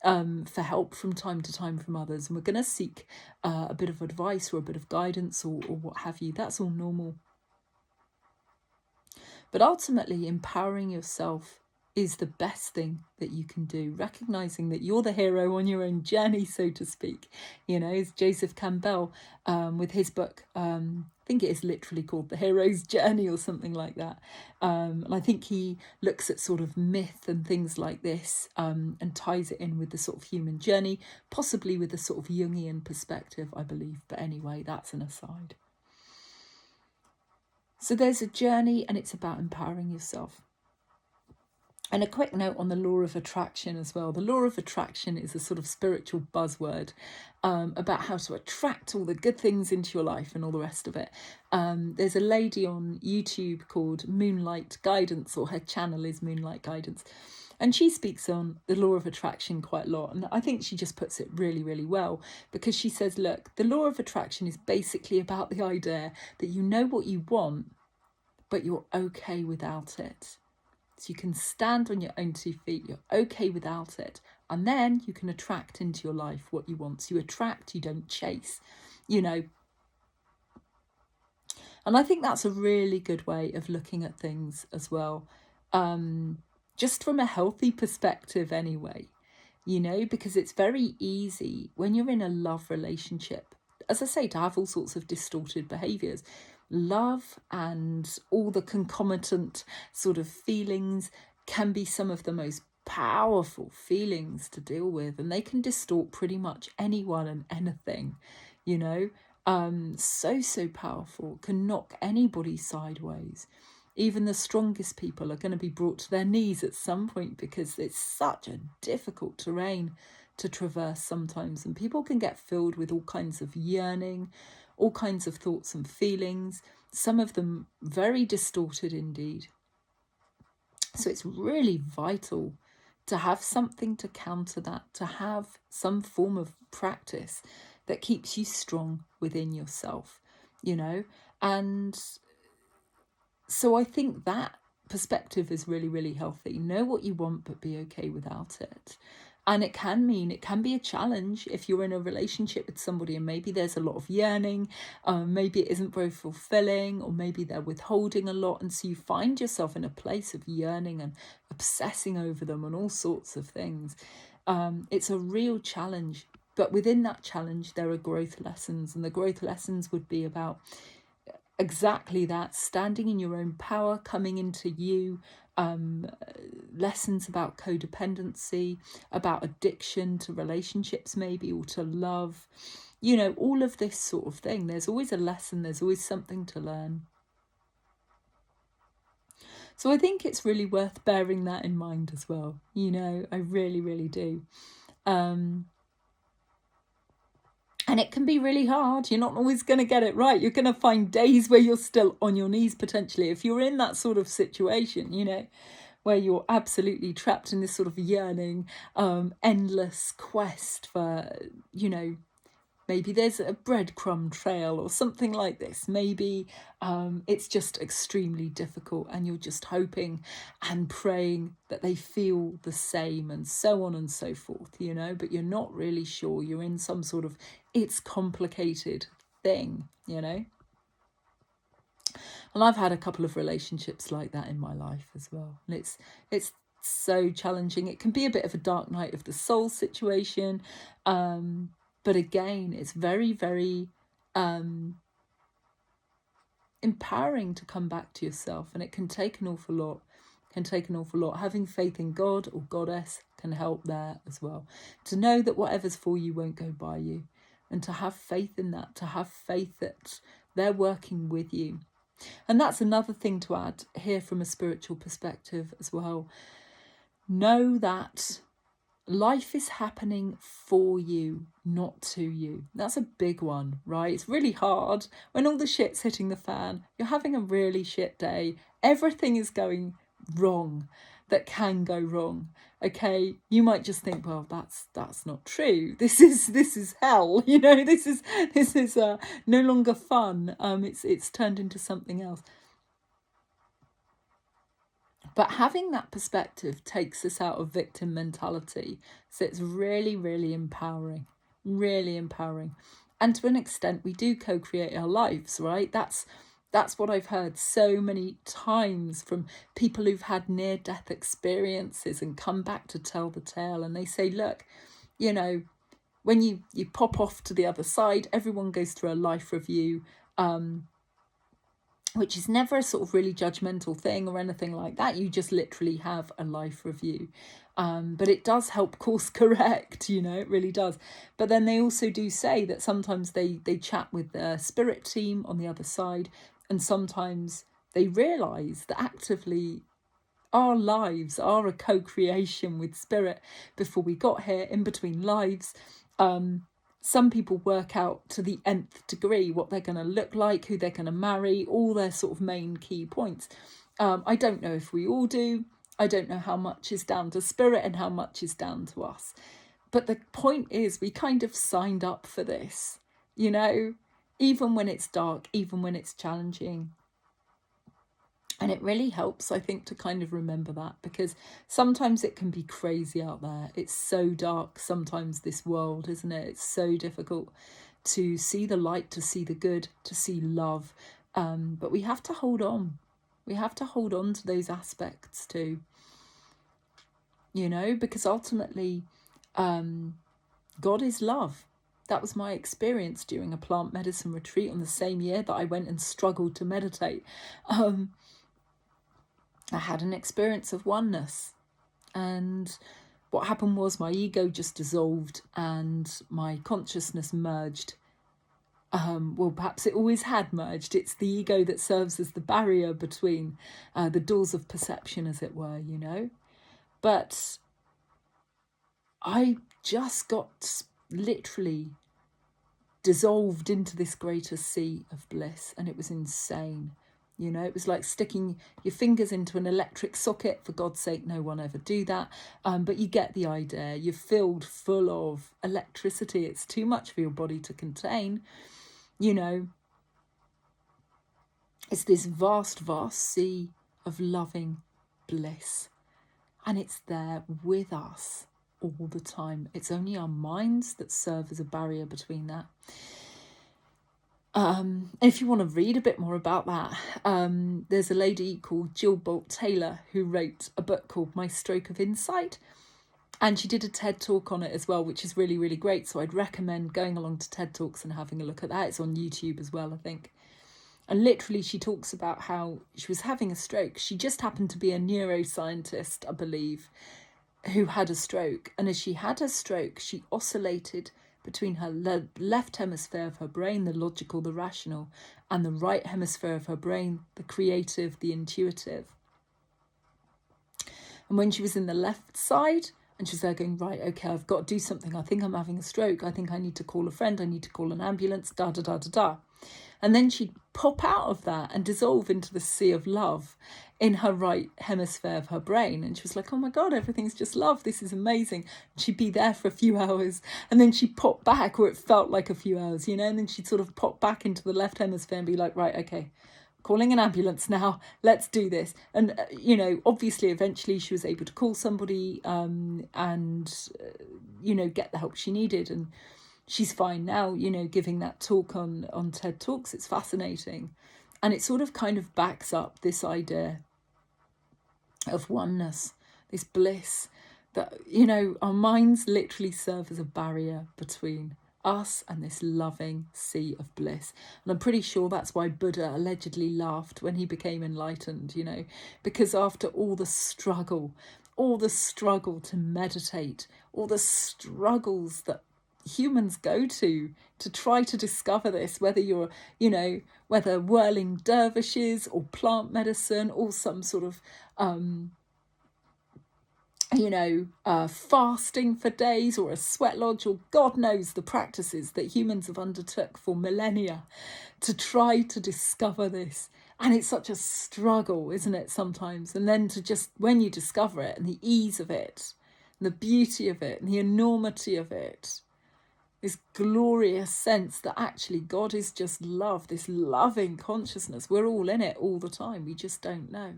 A: for help from time to time from others, and we're going to seek a bit of advice or a bit of guidance or what have you. That's all normal. But ultimately, empowering yourself is the best thing that you can do, recognizing that you're the hero on your own journey, so to speak. You know, it's Joseph Campbell with his book, I think it is literally called The Hero's Journey or something like that. And I think he looks at sort of myth and things like this and ties it in with the sort of human journey, possibly with a sort of Jungian perspective, I believe. But anyway, that's an aside. So there's a journey, and it's about empowering yourself. And a quick note on the law of attraction as well. The law of attraction is a sort of spiritual buzzword about how to attract all the good things into your life and all the rest of it. There's a lady on YouTube called Moonlight Guidance, or her channel is Moonlight Guidance. And she speaks on the law of attraction quite a lot. And I think she just puts it really, really well, because she says, look, the law of attraction is basically about the idea that you know what you want, but you're okay without it. So you can stand on your own 2 feet, you're okay without it. And then you can attract into your life what you want. So you attract, you don't chase, you know. And I think that's a really good way of looking at things as well. Just from a healthy perspective anyway, you know, because it's very easy when you're in a love relationship, as I say, to have all sorts of distorted behaviours. Love and all the concomitant sort of feelings can be some of the most powerful feelings to deal with, and they can distort pretty much anyone and anything, you know. So powerful, can knock anybody sideways. Even the strongest people are going to be brought to their knees at some point, because it's such a difficult terrain to traverse sometimes, and people can get filled with all kinds of yearning, all kinds of thoughts and feelings, some of them very distorted indeed. So it's really vital to have something to counter that, to have some form of practice that keeps you strong within yourself, you know. And so I think that perspective is really, really healthy. Know what you want, but be okay without it. And it can be a challenge if you're in a relationship with somebody and maybe there's a lot of yearning, maybe it isn't very fulfilling, or maybe they're withholding a lot. And so you find yourself in a place of yearning and obsessing over them and all sorts of things. It's a real challenge. But within that challenge, there are growth lessons. And the growth lessons would be about exactly that, standing in your own power, coming into you, lessons about codependency, about addiction to relationships maybe, or to love, you know, all of this sort of thing. There's always a lesson, there's always something to learn. So I think it's really worth bearing that in mind as well, you know. I really, really do. And it can be really hard. You're not always going to get it right. You're going to find days where you're still on your knees, potentially. If you're in that sort of situation, you know, where you're absolutely trapped in this sort of yearning, endless quest for, you know, Maybe there's a breadcrumb trail or something like this. Maybe it's just extremely difficult and you're just hoping and praying that they feel the same, and so on and so forth, you know, but you're not really sure. You're in some sort of, it's complicated thing, you know. And I've had a couple of relationships like that in my life as well. And it's so challenging. It can be a bit of a dark night of the soul situation. But again, it's very, very empowering to come back to yourself. And it can take an awful lot. Having faith in God or Goddess can help there as well. To know that whatever's for you won't go by you. And to have faith in that. To have faith that they're working with you. And that's another thing to add here from a spiritual perspective as well. Know that life is happening for you, not to you. That's a big one, right? It's really hard when all the shit's hitting the fan. You're having a really shit day. Everything is going wrong that can go wrong. Okay, you might just think, well, that's not true. This is hell. You know, this is no longer fun. It's turned into something else. But having that perspective takes us out of victim mentality. So it's really, really empowering. Really empowering. And to an extent, we do co-create our lives, right? That's what I've heard so many times from people who've had near-death experiences and come back to tell the tale. And they say, look, you know, when you pop off to the other side, everyone goes through a life review, which is never a sort of really judgmental thing or anything like that. You just literally have a life review. But it does help course correct, you know, it really does. But then they also do say that sometimes they chat with their spirit team on the other side, and sometimes they realise that actively our lives are a co-creation with spirit before we got here, in between lives. Some people work out to the nth degree what they're going to look like, who they're going to marry, all their sort of main key points. I don't know if we all do. I don't know how much is down to spirit and how much is down to us. But the point is, we kind of signed up for this, you know, even when it's dark, even when it's challenging. And it really helps, I think, to kind of remember that, because sometimes it can be crazy out there. It's so dark sometimes, this world, isn't it? It's so difficult to see the light, to see the good, to see love. But we have to hold on. We have to hold on to those aspects too, you know, because ultimately God is love. That was my experience during a plant medicine retreat on the same year that I went and struggled to meditate. I had an experience of oneness, and what happened was my ego just dissolved and my consciousness merged. Well, perhaps it always had merged. It's the ego that serves as the barrier between the doors of perception, as it were, you know. But I just got literally dissolved into this greater sea of bliss, and it was insane. You know, it was like sticking your fingers into an electric socket. For God's sake, no one ever do that. But you get the idea. You're filled full of electricity. It's too much for your body to contain. You know, it's this vast, vast sea of loving bliss. And it's there with us all the time. It's only our minds that serve as a barrier between that. If you want to read a bit more about that, there's a lady called Jill Bolt Taylor who wrote a book called My Stroke of Insight, and she did a TED Talk on it as well, which is really, really great. So I'd recommend going along to TED Talks and having a look at that. It's on YouTube as well, I think. And literally she talks about how she was having a stroke. She just happened to be a neuroscientist, I believe, who had a stroke. And as she had her stroke, she oscillated between her left hemisphere of her brain, the logical, the rational, and the right hemisphere of her brain, the creative, the intuitive. And when she was in the left side, and she was there going, right, okay, I've got to do something. I think I'm having a stroke. I think I need to call a friend. I need to call an ambulance, da, da, da, da, da. And then she'd pop out of that and dissolve into the sea of love, in her right hemisphere of her brain. And she was like, oh my God, everything's just love. This is amazing. And she'd be there for a few hours and then she'd pop back, or it felt like a few hours, you know, and then she'd sort of pop back into the left hemisphere and be like, right, okay, calling an ambulance now, let's do this. And you know, obviously eventually she was able to call somebody and you know, get the help she needed, and she's fine now, you know, giving that talk on TED Talks. It's fascinating, and it sort of kind of backs up this idea of oneness, this bliss, that, you know, our minds literally serve as a barrier between us and this loving sea of bliss. And I'm pretty sure that's why Buddha allegedly laughed when he became enlightened, you know, because after all the struggle to meditate, all the struggles that humans go to try to discover this, whether you're, you know, whether whirling dervishes or plant medicine or some sort of you know, fasting for days or a sweat lodge, or God knows the practices that humans have undertook for millennia to try to discover this. And it's such a struggle, isn't it, sometimes? And then to just, when you discover it and the ease of it, and the beauty of it and the enormity of it, this glorious sense that actually God is just love, this loving consciousness. We're all in it all the time. We just don't know,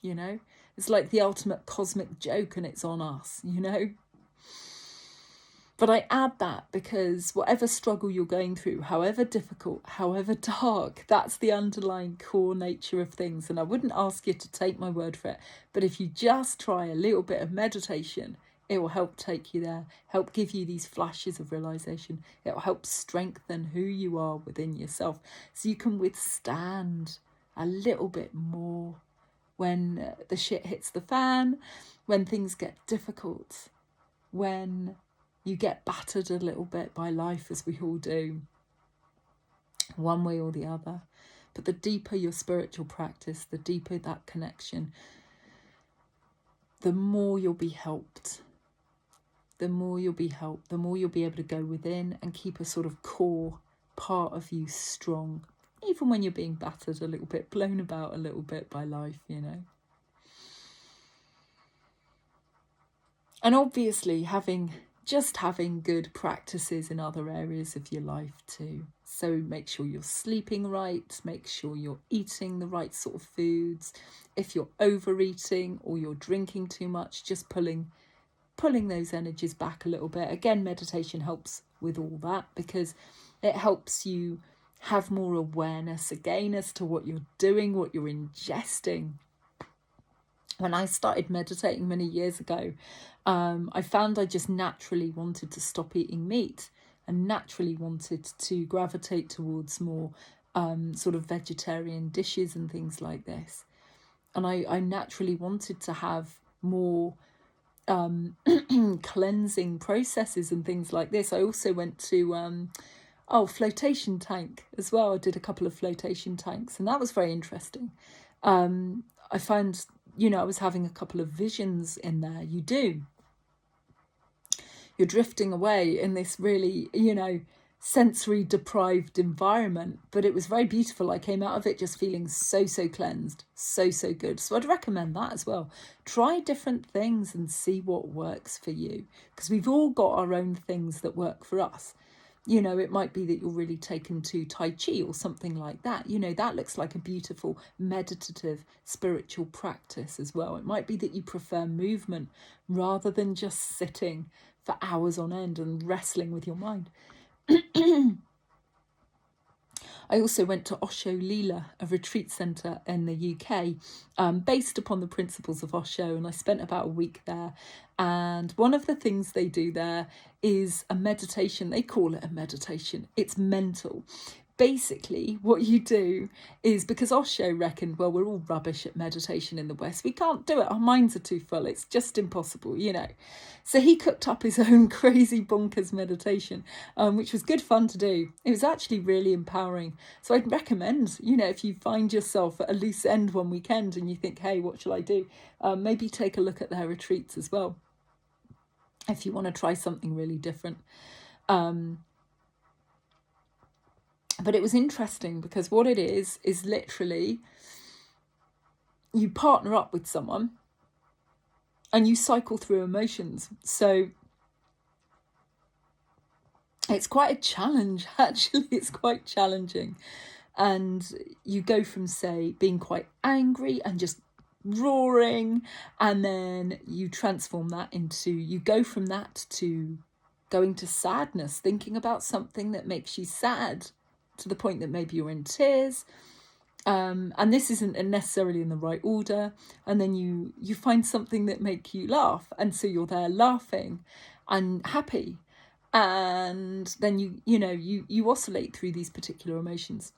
A: you know? It's like the ultimate cosmic joke and it's on us, you know? But I add that because whatever struggle you're going through, however difficult, however dark, that's the underlying core nature of things. And I wouldn't ask you to take my word for it, but if you just try a little bit of meditation, it will help take you there, help give you these flashes of realization. It will help strengthen who you are within yourself so you can withstand a little bit more when the shit hits the fan, when things get difficult, when you get battered a little bit by life, as we all do, one way or the other. But the deeper your spiritual practice, the deeper that connection, the more you'll be helped. The more you'll be helped, the more you'll be able to go within and keep a sort of core part of you strong, even when you're being battered a little bit, blown about a little bit by life, you know. And obviously having good practices in other areas of your life too. So make sure you're sleeping right, make sure you're eating the right sort of foods. If you're overeating or you're drinking too much, just pulling those energies back a little bit. Again, meditation helps with all that because it helps you have more awareness again as to what you're doing, what you're ingesting. When I started meditating many years ago, I found I just naturally wanted to stop eating meat and naturally wanted to gravitate towards more sort of vegetarian dishes and things like this. And I naturally wanted to have more cleansing processes and things like this. I also went to flotation tank as well. I did a couple of flotation tanks and that was very interesting. I found, you know, I was having a couple of visions in there. You're drifting away in this really, you know, sensory deprived environment, but it was very beautiful. I came out of it just feeling so cleansed, so good. So I'd recommend that as well. Try different things and see what works for you, because we've all got our own things that work for us. You know, it might be that you're really taken to Tai Chi or something like that. You know, that looks like a beautiful meditative spiritual practice as well. It might be that you prefer movement rather than just sitting for hours on end and wrestling with your mind. I also went to Osho Lila, a retreat centre in the UK, based upon the principles of Osho, and I spent about a week there. And one of the things they do there is a meditation. They call it a meditation. It's mental. Basically, what you do is, because Osho reckoned, well, we're all rubbish at meditation in the West. We can't do it. Our minds are too full. It's just impossible, you know. So he cooked up his own crazy bonkers meditation, which was good fun to do. It was actually really empowering. So I'd recommend, you know, if you find yourself at a loose end one weekend and you think, hey, what shall I do? Maybe take a look at their retreats as well, if you want to try something really different. But it was interesting because what it is literally you partner up with someone and you cycle through emotions. So it's quite a challenge, actually. It's quite challenging. And you go from, say, being quite angry and just roaring, and then you transform that into, you go from that to going to sadness, thinking about something that makes you sad to the point that maybe you're in tears. And this isn't necessarily in the right order. And then you find something that makes you laugh, and so you're there laughing and happy, and then you oscillate through these particular emotions.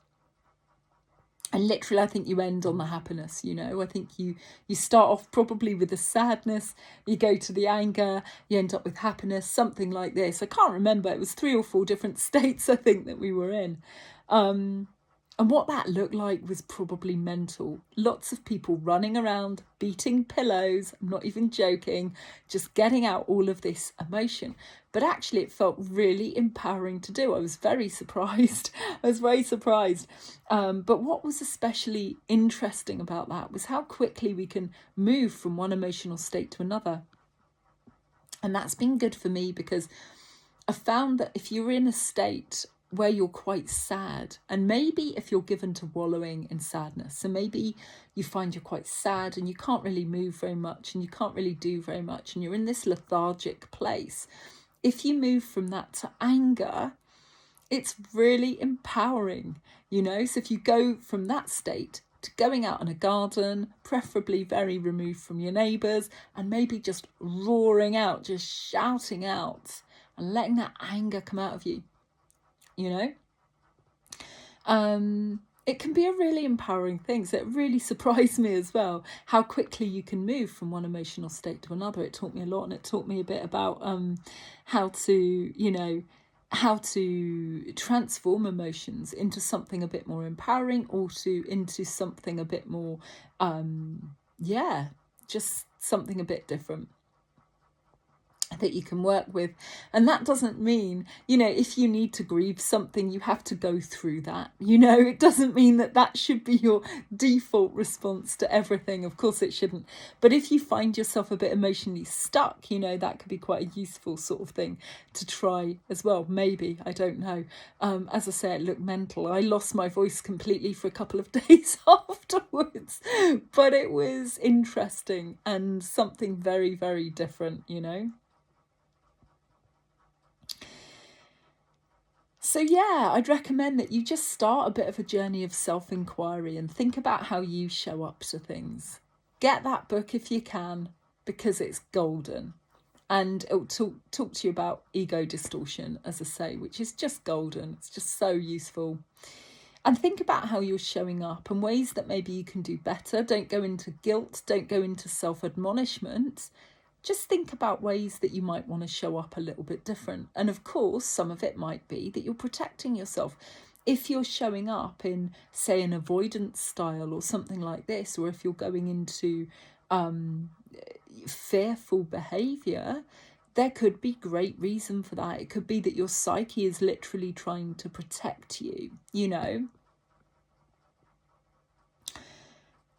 A: And literally, I think you end on the happiness. I think you start off probably with the sadness, you go to the anger, you end up with happiness, something like this. I can't remember, it was 3 or 4 different states, I think, that we were in. And what that looked like was probably mental. Lots of people running around, beating pillows, I'm not even joking, just getting out all of this emotion. But actually, it felt really empowering to do. I was very surprised. But what was especially interesting about that was how quickly we can move from one emotional state to another. And that's been good for me, because I found that if you're in a state where you're quite sad, and maybe if you're given to wallowing in sadness, so maybe you find you're quite sad and you can't really move very much and you can't really do very much, and you're in this lethargic place. If you move from that to anger, it's really empowering, So if you go from that state to going out in a garden, preferably very removed from your neighbours, and maybe just roaring out, just shouting out and letting that anger come out of you, it can be a really empowering thing. So it really surprised me as well how quickly you can move from one emotional state to another. It taught me a lot, and it taught me a bit about how to transform emotions into something a bit more empowering, or into something a bit more just something a bit different that you can work with. And that doesn't mean, if you need to grieve something, you have to go through that. It doesn't mean that should be your default response to everything. Of course it shouldn't. But if you find yourself a bit emotionally stuck, that could be quite a useful sort of thing to try as well. Maybe, I don't know. As I say, it looked mental. I lost my voice completely for a couple of days afterwards, but it was interesting and something very, very different, So yeah, I'd recommend that you just start a bit of a journey of self-inquiry and think about how you show up to things. Get that book if you can, because it's golden. And it'll talk to you about ego distortion, as I say, which is just golden. It's just so useful. And think about how you're showing up and ways that maybe you can do better. Don't go into guilt. Don't go into self-admonishment. Just think about ways that you might want to show up a little bit different. And of course, some of it might be that you're protecting yourself. If you're showing up in, say, an avoidance style or something like this, or if you're going into fearful behaviour, there could be great reason for that. It could be that your psyche is literally trying to protect you,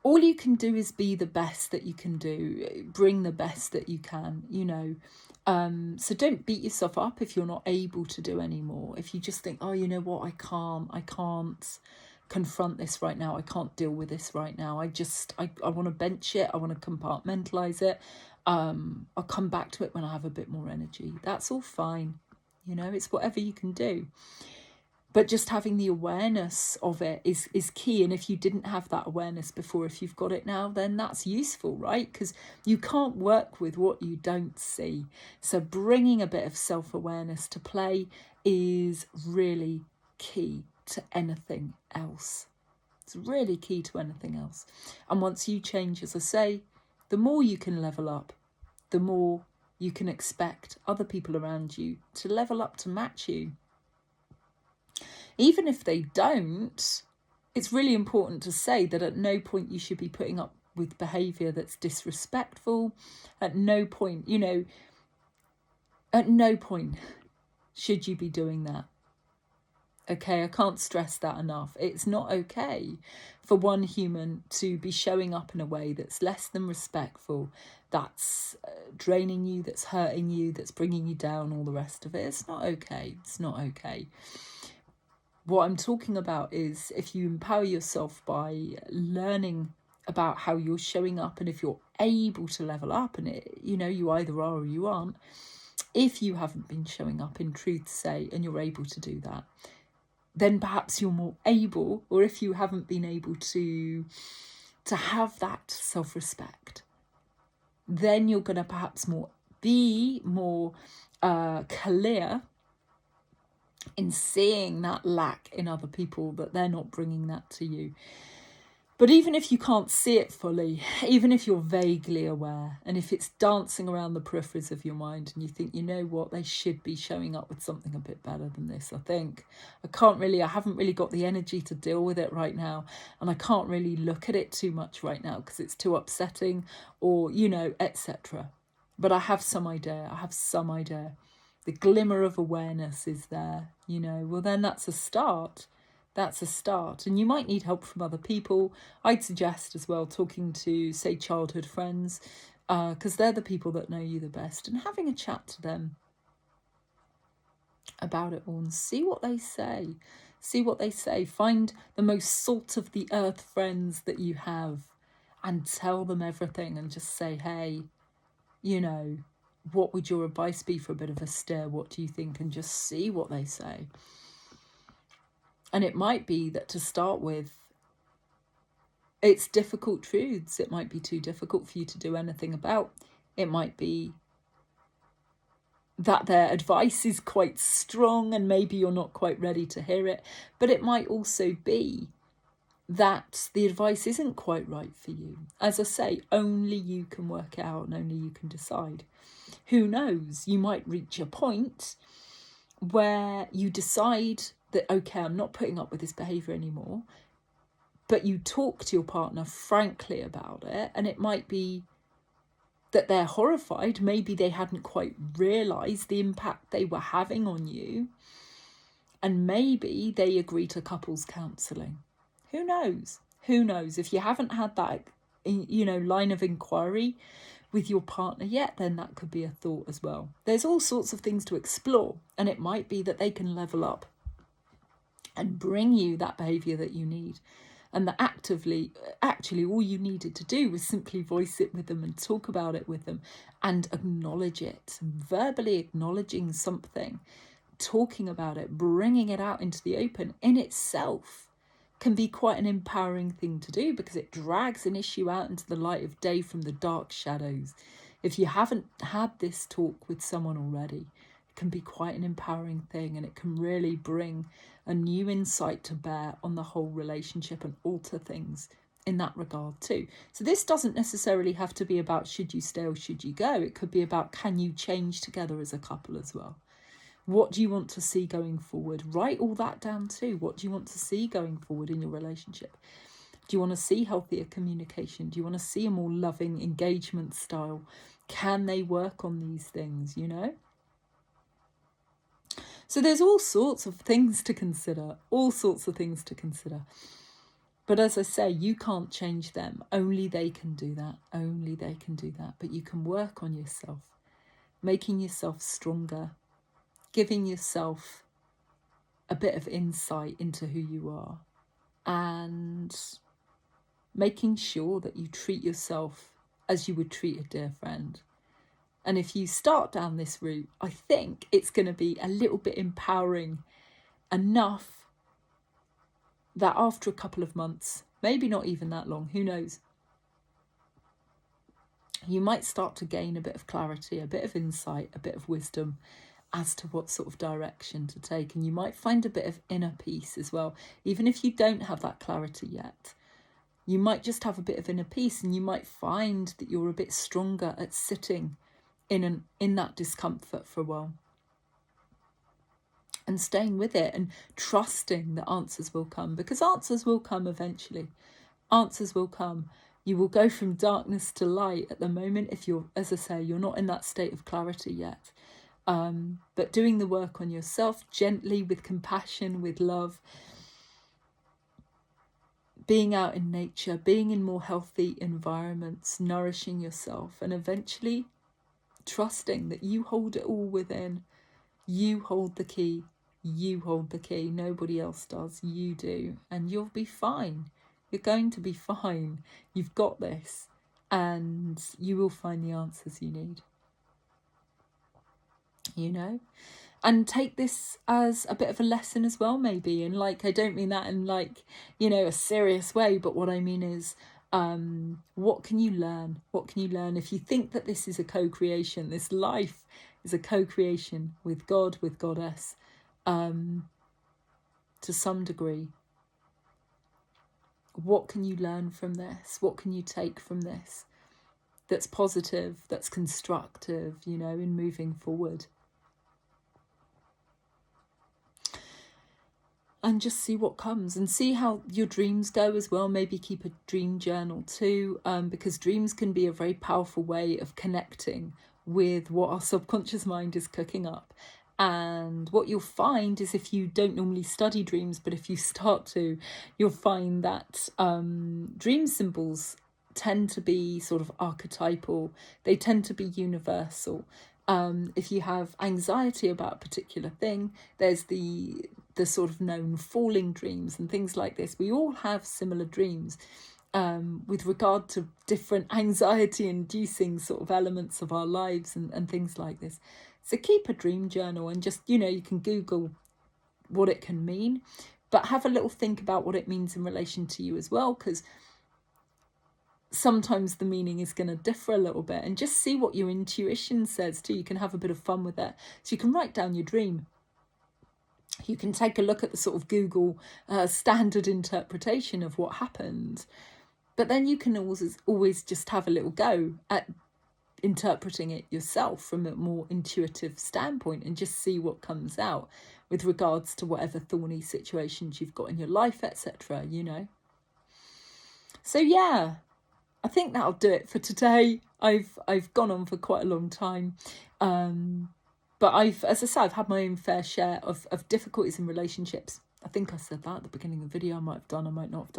A: All you can do is be the best that you can do, bring the best that you can, So don't beat yourself up if you're not able to do any more. If you just think, oh, you know what, I can't confront this right now. I can't deal with this right now. I want to bench it. I want to compartmentalize it. I'll come back to it when I have a bit more energy. That's all fine. It's whatever you can do. But just having the awareness of it is key. And if you didn't have that awareness before, if you've got it now, then that's useful, right? Because you can't work with what you don't see. So bringing a bit of self-awareness to play is really key to anything else. It's really key to anything else. And once you change, as I say, the more you can level up, the more you can expect other people around you to level up to match you. Even if they don't, it's really important to say that at no point you should be putting up with behaviour that's disrespectful. At no point, at no point should you be doing that. Okay, I can't stress that enough. It's not okay for one human to be showing up in a way that's less than respectful, that's draining you, that's hurting you, that's bringing you down, all the rest of it. It's not okay. It's not okay. What I'm talking about is if you empower yourself by learning about how you're showing up, and if you're able to level up, and you either are or you aren't, if you haven't been showing up in truth, say, and you're able to do that, then perhaps you're more able, or if you haven't been able to have that self-respect, then you're going to perhaps be more clear in seeing that lack in other people, that they're not bringing that to you. But even if you can't see it fully, even if you're vaguely aware, and if it's dancing around the peripheries of your mind and you think, you know what, they should be showing up with something a bit better than this, I haven't really got the energy to deal with it right now, and I can't really look at it too much right now because it's too upsetting, or, etc. But I have some idea. The glimmer of awareness is there, well, then that's a start. That's a start. And you might need help from other people. I'd suggest as well talking to, say, childhood friends, because they're the people that know you the best, and having a chat to them about it all and see what they say. Find the most salt of the earth friends that you have and tell them everything, and just say, hey, what would your advice be for a bit of a stir? What do you think? And just see what they say. And it might be that to start with, it's difficult truths. It might be too difficult for you to do anything about. It might be that their advice is quite strong and maybe you're not quite ready to hear it. But it might also be that the advice isn't quite right for you. As I say, only you can work it out and only you can decide. Who knows? You might reach a point where you decide that, okay, I'm not putting up with this behaviour anymore, but you talk to your partner frankly about it, and it might be that they're horrified. Maybe they hadn't quite realised the impact they were having on you, and maybe they agree to couples counselling. Who knows? If you haven't had that, line of inquiry with your partner yet, then that could be a thought as well. There's all sorts of things to explore, and it might be that they can level up and bring you that behaviour that you need. And that actually all you needed to do was simply voice it with them and talk about it with them and acknowledge it. Verbally acknowledging something, talking about it, bringing it out into the open in itself can be quite an empowering thing to do, because it drags an issue out into the light of day from the dark shadows. If you haven't had this talk with someone already, it can be quite an empowering thing, and it can really bring a new insight to bear on the whole relationship and alter things in that regard too. So this doesn't necessarily have to be about should you stay or should you go. It could be about, can you change together as a couple as well? What do you want to see going forward? Write all that down too. What do you want to see going forward in your relationship? Do you want to see healthier communication? Do you want to see a more loving engagement style? Can they work on these things, So there's all sorts of things to consider, But as I say, you can't change them. Only they can do that. But you can work on yourself, making yourself stronger, giving yourself a bit of insight into who you are, and making sure that you treat yourself as you would treat a dear friend. And if you start down this route, I think it's going to be a little bit empowering enough that after a couple of months, maybe not even that long, who knows, you might start to gain a bit of clarity, a bit of insight, a bit of wisdom as to what sort of direction to take. And you might find a bit of inner peace as well. Even if you don't have that clarity yet, you might just have a bit of inner peace, and you might find that you're a bit stronger at sitting in that discomfort for a while and staying with it and trusting that answers will come, because answers will come eventually. Answers will come. You will go from darkness to light. At the moment, if you're, as I say, you're not in that state of clarity yet, But doing the work on yourself gently, with compassion, with love, being out in nature, being in more healthy environments, nourishing yourself, and eventually trusting that you hold it all within. You hold the key. You hold the key. Nobody else does. You do. And you'll be fine. You're going to be fine. You've got this. And you will find the answers you need. You know? And take this as a bit of a lesson as well, maybe. And like, I don't mean that in like, you know, a serious way, but what I mean is, what can you learn? What can you learn if you think that this is a co-creation? This life is a co-creation with God, with Goddess, to some degree. What can you learn from this? What can you take from this that's positive, that's constructive, you know, in moving forward? And just see what comes, and see how your dreams go as well. Maybe keep a dream journal too, because dreams can be a very powerful way of connecting with what our subconscious mind is cooking up. And what you'll find is, if you don't normally study dreams, but if you start to, you'll find that dream symbols tend to be sort of archetypal. They tend to be universal. If you have anxiety about a particular thing, there's the sort of known falling dreams and things like this. We all have similar dreams with regard to different anxiety-inducing sort of elements of our lives and things like this. So keep a dream journal, and just, you know, you can Google what it can mean, but have a little think about what it means in relation to you as well, because sometimes the meaning is going to differ a little bit, and just see what your intuition says too. You can have a bit of fun with it. So you can write down your dream. You can take a look at the sort of Google standard interpretation of what happened. But then you can always just have a little go at interpreting it yourself from a more intuitive standpoint, and just see what comes out with regards to whatever thorny situations you've got in your life, etc., you know. So yeah, I think that'll do it for today. I've gone on for quite a long time. But as I say, I've had my own fair share of difficulties in relationships. I think I said that at the beginning of the video. I might have done, I might not have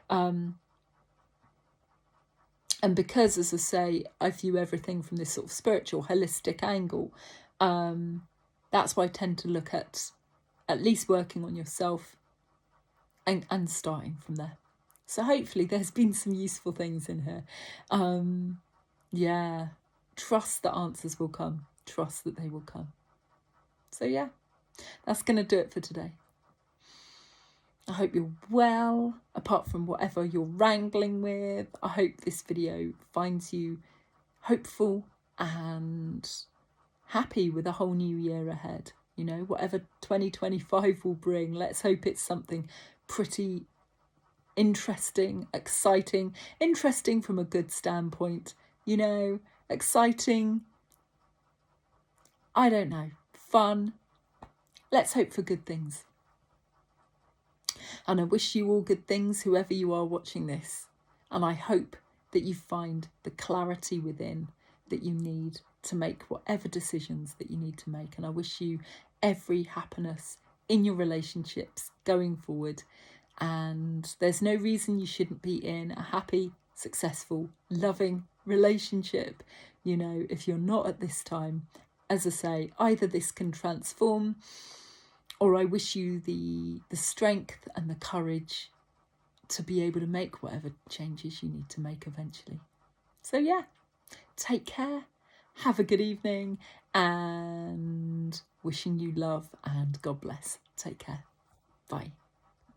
A: done. And because, as I say, I view everything from this sort of spiritual, holistic angle, that's why I tend to look at least working on yourself and starting from there. So hopefully there's been some useful things in here. Yeah, trust that answers will come. Trust that they will come. So yeah, that's going to do it for today. I hope you're well, apart from whatever you're wrangling with. I hope this video finds you hopeful and happy with a whole new year ahead. You know, whatever 2025 will bring, let's hope it's something pretty interesting, exciting. Interesting from a good standpoint, you know, exciting, I don't know, fun. Let's hope for good things. And I wish you all good things, whoever you are watching this. And I hope that you find the clarity within that you need to make whatever decisions that you need to make. And I wish you every happiness in your relationships going forward. And there's no reason you shouldn't be in a happy, successful, loving relationship. You know, if you're not at this time, as I say, either this can transform, or I wish you the strength and the courage to be able to make whatever changes you need to make eventually. So yeah, take care, have a good evening, and wishing you love and God bless. Take care. Bye.